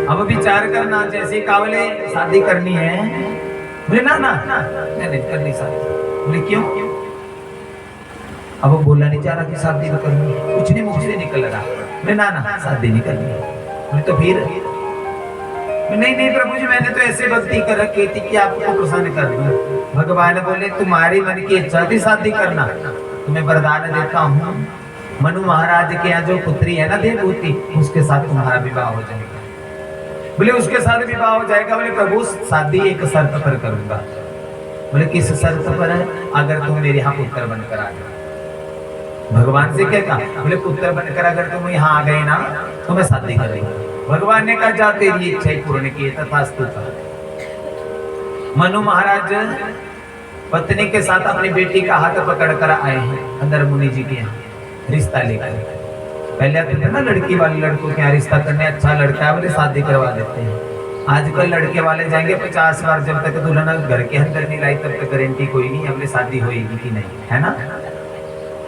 अब विचार करना, जैसे कावले शादी करनी है, बोले ना नहीं करनी शादी। बोले क्यों, अब वो बोलना नहीं चाह रहा कि शादी तो करनी है, कुछ नहीं मुख से निकल रहा, बोले ना शादी नहीं करनी। बोले तो फिर, नहीं प्रभु जी मैंने तो ऐसे भक्ति कर रखी थी कि आपको प्रसन्न कर दूं। भगवान बोले तुम्हारी मन की इच्छा थी शादी करना, तुम्हें वरदान देता हूँ, मनु महाराज के यहाँ जो पुत्री है ना देवभूति, उसके साथ तुम्हारा विवाह हो जाएगा। बोले उसके साथ विवाह हो जाएगा। बोले प्रभु शादी एक शर्त पर करूंगा। बोले किस शर्त पर है, अगर तुम मेरे यहाँ पुत्र बनकर आ जाओ। भगवान से क्या कहा, बोले पुत्र बनकर अगर तुम यहाँ आ गए ना तो मैं शादी करूंगा। भगवान ने कहा जा तेरी इच्छा पूर्ण की, तथास्तु। मनु महाराज पत्नी के साथ अपनी बेटी का हाथ पकड़ कर आए हैं गंधर्व मुनि जी के यहाँ रिश्ता लेकर। पहले आते थे ना लड़की वाले लड़कों के यहाँ रिश्ता करने, अच्छा लड़का है बोले शादी करवा देते हैं। आजकल लड़के वाले जाएंगे 50 बार, जब तक दुल्हन घर के अंदर नहीं लाई तब तक गारंटी कोई नहीं हमने शादी होगी कि नहीं, है ना।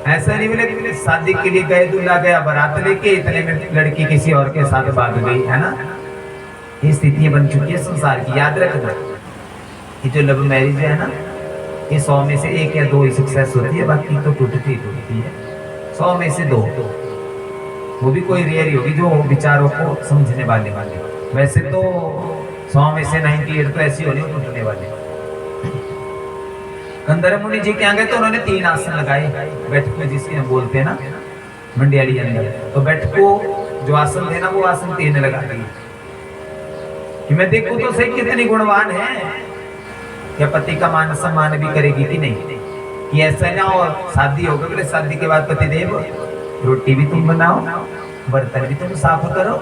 ऐसा नहीं बोले शादी के लिए गए, दूल्हा गया बारात लेके, इतने में लड़की किसी और के साथ भाग गई, है ना। ये स्थितियां बन चुकी है संसार की। याद रखना ये जो लव मैरिज है ना, ये 100 में से 1 या 2 ही सक्सेस होती है, बाकी तो टूटती है। 100 में से 2, वो भी कोई रेयर होगी जो विचारों को समझने वाले। वैसे तो 100 में से 98 तो ऐसी होनी टूटने वाले। गंधर्व मुनि जी क्या गए तो उन्होंने 3 आसन लगाए, बैठक में जिसके हम बोलते हैं ना मंडियाली अंदर, तो बैठक को जो आसन थे ना वो आसन 3 लगा दिए कि मैं देखूं तो सही कितनी गुणवान है, क्या पति का मान सम्मान भी करेगी कि नहीं, कि ऐसा ना और शादी हो गई, शादी के बाद पति देव रोटी भी तुम बनाओ, बर्तन भी तुम साफ करो,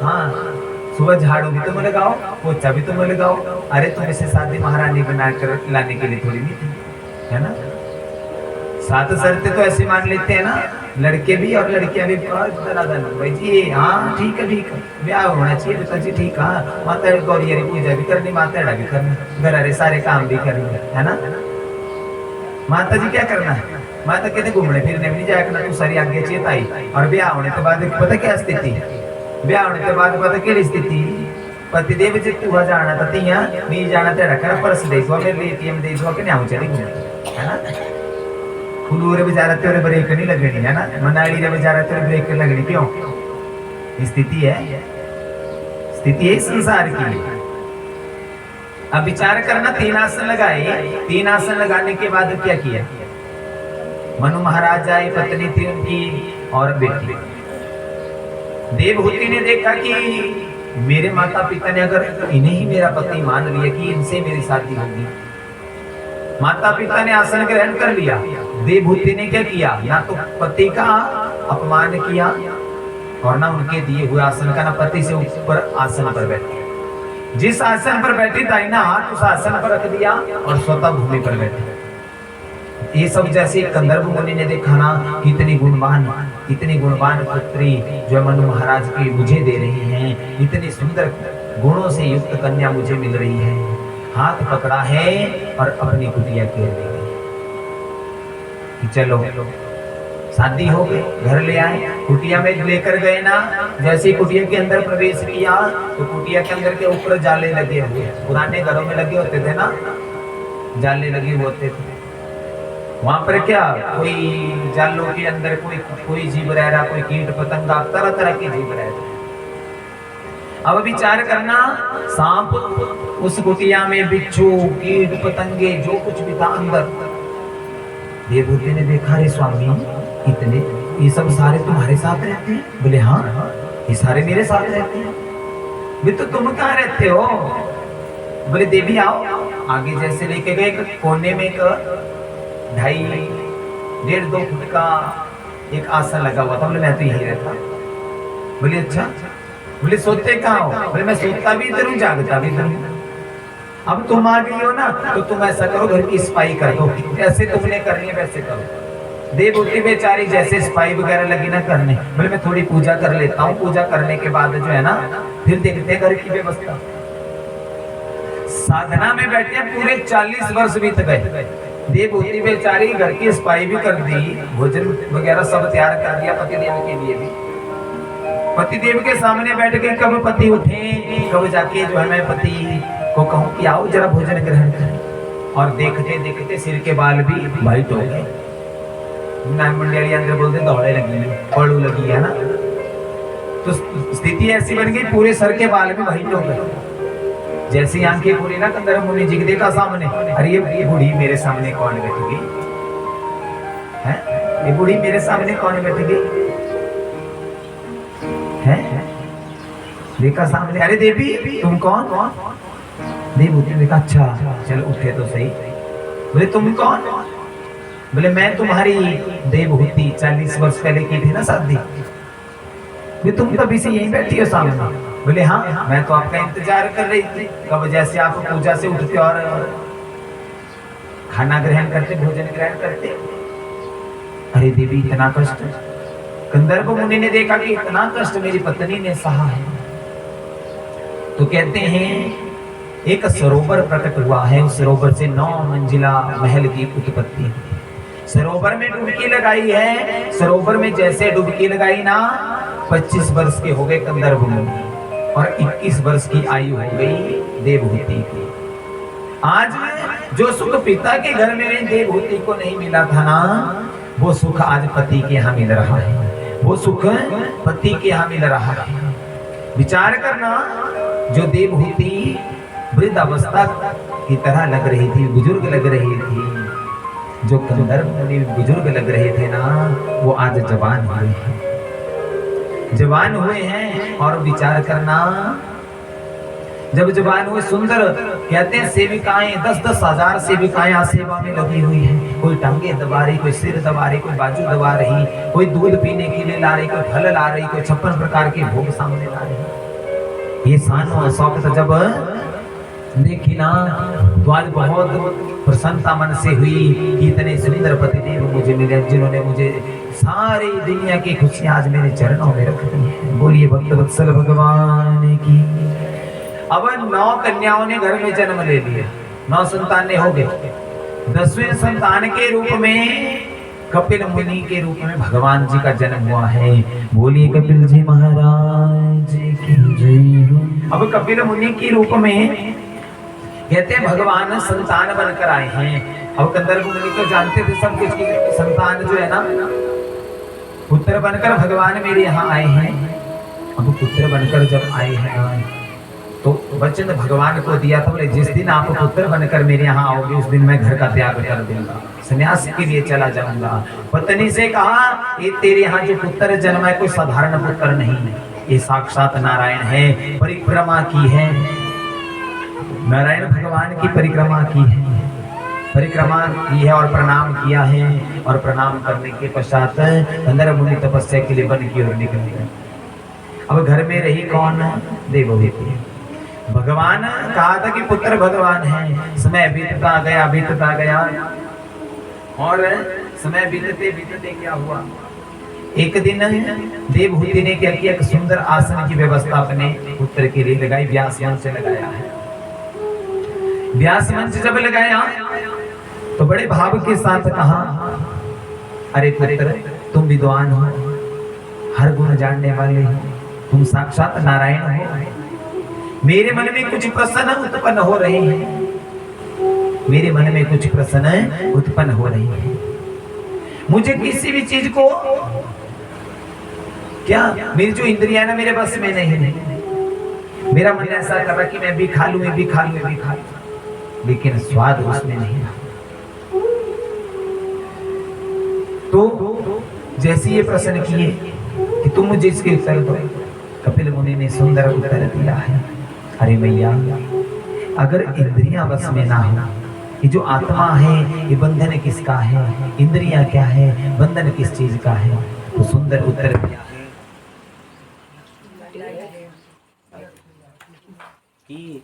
हाँ सुबह झाड़ू भी तुम लगाओ, पोछा भी तुम लगाओ। अरे तुम इसे शादी महारानी बना कर लाने के लिए थोड़ी नहीं थी, है ना। 7 शर्तें तो ऐसे मान लेते हैं ना लड़के भी और लड़कियां भी, भाई जी हाँ ठीक है ब्याह होना चाहिए बेटा जी, ठीक हाँ माता गौरी पूजा भी करनी, माता भी करनी, घर अरे सारे काम भी करने, है ना। माता जी क्या करना है, माता कहते घूमने फिरने भी नहीं जाया करना, तू सारी आज्ञा चेताई। और ब्याह होने के बाद पता क्या स्थिति, ब्याह होने के बाद पता क्या स्थिति, पति देव जी तू जाना था तिया नहीं जाना तेरा कर पर्स देखो मेरे लिए एटीएम देखो कि नहीं चली घूमती, है ना। फुलूरे बेचारा तेरे ब्रेक नहीं लगनी, है ना। मनाली रे बेचारा तेरे ब्रेक लगनी, क्यों, स्थिति है संसार की। अब विचार करना, 3 आसन लगाए, 3 आसन लगाने के बाद क्या किया, मनु महाराज आए, पत्नी थी उनकी और बेटी। देवहूति ने देखा कि मेरे माता पिता ने अगर इन्हें ही मेरा पति मान लिया कि इनसे मेरी शादी होगी, माता पिता ने आसन ग्रहण कर लिया, देवहूति ने क्या किया, ना तो पति का अपमान किया और ना उनके दिए हुए आसन का, ना पति से ऊपर आसन पर बैठी। जिस आसन पर बैठी दाहिना हाथ उस आसन पर रख दिया और स्वतः भूमि पर बैठी। ये सब जैसे कंदर्प मुनि ने देखा ना, इतनी गुणवान पुत्री जो मनु महाराज की मुझे दे रही हैं, इतनी सुंदर गुणों से युक्त कन्या मुझे मिल रही है। हाथ पकड़ा है और अपनी कुटिया के ले गए कि चलो शादी हो गई, घर ले आए। कुटिया में लेकर गए ना, जैसे कुटिया के अंदर प्रवेश किया तो कुटिया के अंदर के ऊपर जाले लगे हुए, पुराने घरों में लगे होते थे ना, जाले लगे होते थे। वहां पर क्या कोई जालों के अंदर कोई जीव रह रहा, कोई कीट पतंगा, तरह तरह के जीव रह रहे। अब विचार करना, सांप उस कुटिया में, बिच्छू, कीट पतंगे जो कुछ भी था अंदर। देवहूति ने देखा, रे स्वामी इतने ये सब सारे तुम्हारे साथ रहते हैं? बोले हाँ, ये सारे मेरे साथ रहते हैं। वे तो तुम कहाँ रहते हो? बोले देवी आओ। आगे जैसे लेके गए, कोने में एक 2.5-2 फुट का एक आसन लगा हुआ था। बोले मैं तो यही रहता। बोले अच्छा। बोले सोते कहाँ हो? बोले मैं सोता भी इधर हूँ, जागता भी इधर हूँ। अब तुम आ गई हो ना, तो तुम ऐसा करो, घर की सफाई कर दो, जैसे तुमने करनी है वैसे करो। देवहूति बेचारी जैसे सफाई वगैरह लगी ना करने, बोले मैं थोड़ी पूजा कर लेता हूँ, पूजा करने के बाद जो है ना फिर देखते हैं घर की व्यवस्था। साधना में बैठे पूरे 40 वर्ष बीत गए। देवहूति बेचारी घर की सफाई भी कर दी, भोजन वगैरह सब तैयार कर दिया पतिदेव के लिए भी। पतिदेव के सामने बैठ के कब पति उठे, कब जाके जो है मैं पति को कहूं कि आओ जरा भोजन ग्रहण करें। और देखते देखते सिर के बाल भी वाइट हो गए। मंडली अंदर बोलते दौड़े लगी, पड़ू लगी है ना, तो स्थिति ऐसी बन गई, पूरे सर के बाल भी वाइट हो गए। जैसी आंखें पूरी ना कंदर्प मुनि जी देखा सामने, अरे ये बूढ़ी मेरे सामने कौन बैठ गई है? ये बूढ़ी मेरे सामने कौन बैठ गई है? देखा सामने, अरे देवी तुम कौन? देवहूति ने देखा, अच्छा चलो उठे तो सही। बोले तुम कौन? बोले मैं तुम्हारी देवहूति, 40 वर्ष पहले की थी ना शादी। तुम तभी से यहीं बैठी हो सामने? बोले हाँ, मैं तो आपका इंतजार कर रही थी, कब जैसे आप पूजा से उठते और खाना ग्रहण करते, भोजन ग्रहण करते। अरे देवी इतना कष्ट? कंदर्प मुनि ने देखा कि इतना कष्ट मेरी पत्नी ने सहा है, तो कहते हैं एक सरोवर प्रकट हुआ है, उस सरोवर से 9 मंजिला महल की उत्पत्ति हुई। सरोवर में डुबकी लगाई है, सरोवर में जैसे डुबकी लगाई ना, 25 वर्ष के हो गए कंदर्प मुनि और 21 वर्ष की आयु हो गई देवहूति की। आज जो सुख पिता के घर में देवहूति को नहीं मिला था ना, वो सुख आज पति के यहाँ मिल रहा है, वो सुख पति के यहाँ मिल रहा है। विचार करना, जो देवहूति वृद्ध अवस्था की तरह लग रही थी, बुजुर्ग लग रही थी, जो कंदर्प मुनि बुजुर्ग लग रहे थे ना, वो आज जवान हुए हैं, जवान हुए हैं। और विचार करना, जब जवान हुए सुंदर, कहते हैं सेविकाएं 10-10 हजार सेविकाएं आज सेवा में लगी हुई हैं। कोई टांगे दबा रही, कोई सिर दबा रही, कोई बाजू दबा रही, कोई दूध पीने के लिए ला रही, कोई फल ला रही, कोई 56 प्रकार के भोग सामने ला रही। ये शान और शौकत जब देखी ना, तो आज बहुत प्रसन्नता मन से हुई कि इतने सुंदर पतिदेव मुझे मिले, जिन्होंने मुझे सारी दुनिया की खुशियां आज मेरे चरणों में रख दी है। बोलिए भक्त वत्सल भगवान की। अब 9 कन्याओं ने घर में जन्म ले लिया, 9 संतान हो गए। 10वें संतान के रूप में कपिल मुनि के रूप में भगवान जी का जन्म हुआ है। बोलिए कपिल जी महाराज की जय। अब कपिल मुनि के रूप में कहते हैं भगवान संतान बनकर आए हैं। अब कंदर्प मुनि तो जानते थे सब कुछ की संतान जो है ना, पुत्र बनकर भगवान मेरे यहाँ आए हैं। अब पुत्र बनकर जब आए हैं तो वचन भगवान को दिया था, बोले जिस दिन आप पुत्र बनकर मेरे यहाँ आओगे उस दिन मैं घर का त्याग कर दूंगा, संन्यास के लिए चला जाऊंगा। पत्नी से कहा, ये तेरे यहाँ जो पुत्र जन्म है कोई साधारण पुत्र नहीं है, ये साक्षात नारायण है, परिक्रमा की है, नारायण भगवान की परिक्रमा की है। परिक्रमा की है और प्रणाम किया है, और प्रणाम करने के पश्चात 15 मुनि तपस्या के लिए वन की ओर निकल गए। अब घर में रही कौन? देवहूति। भगवान कहा था कि पुत्र भगवान है। समय बीतता गया और समय बीतते बीतते क्या हुआ, एक दिन देवहूति ने क्या किया, एक सुंदर आसन की व्यवस्था अपने पुत्र के लिए लगाई, व्यास मंच लगाया है। व्यास मंच जब लगाया तो बड़े भाव के साथ कहा, अरे पुत्र, तुम विद्वान हो, हर गुण जानने वाले हो, तुम साक्षात नारायण हो। मेरे मन में कुछ प्रश्न उत्पन्न हो रहे हैं, मेरे मन में कुछ प्रश्न उत्पन्न हो रही है। मुझे किसी भी चीज को, क्या मेरी जो इंद्रियां ना मेरे बस में नहीं है। मेरा मन ऐसा कर रहा कि मैं भी खा लूं, मैं भी खा लूं, मैं भी खा लूं, लेकिन स्वाद उसमें नहीं है। तो जैसे ये प्रश्न किए कि तुम मुझे इसके उत्तर दो, कपिल मुनि ने सुंदर उत्तर दिया है, अरे मैया, अगर इंद्रियां बस में ना हो, ये जो आत्मा है ये बंधन किसका है, इंद्रियां क्या है, बंधन किस चीज का है? तो सुंदर उत्तर दिया है कि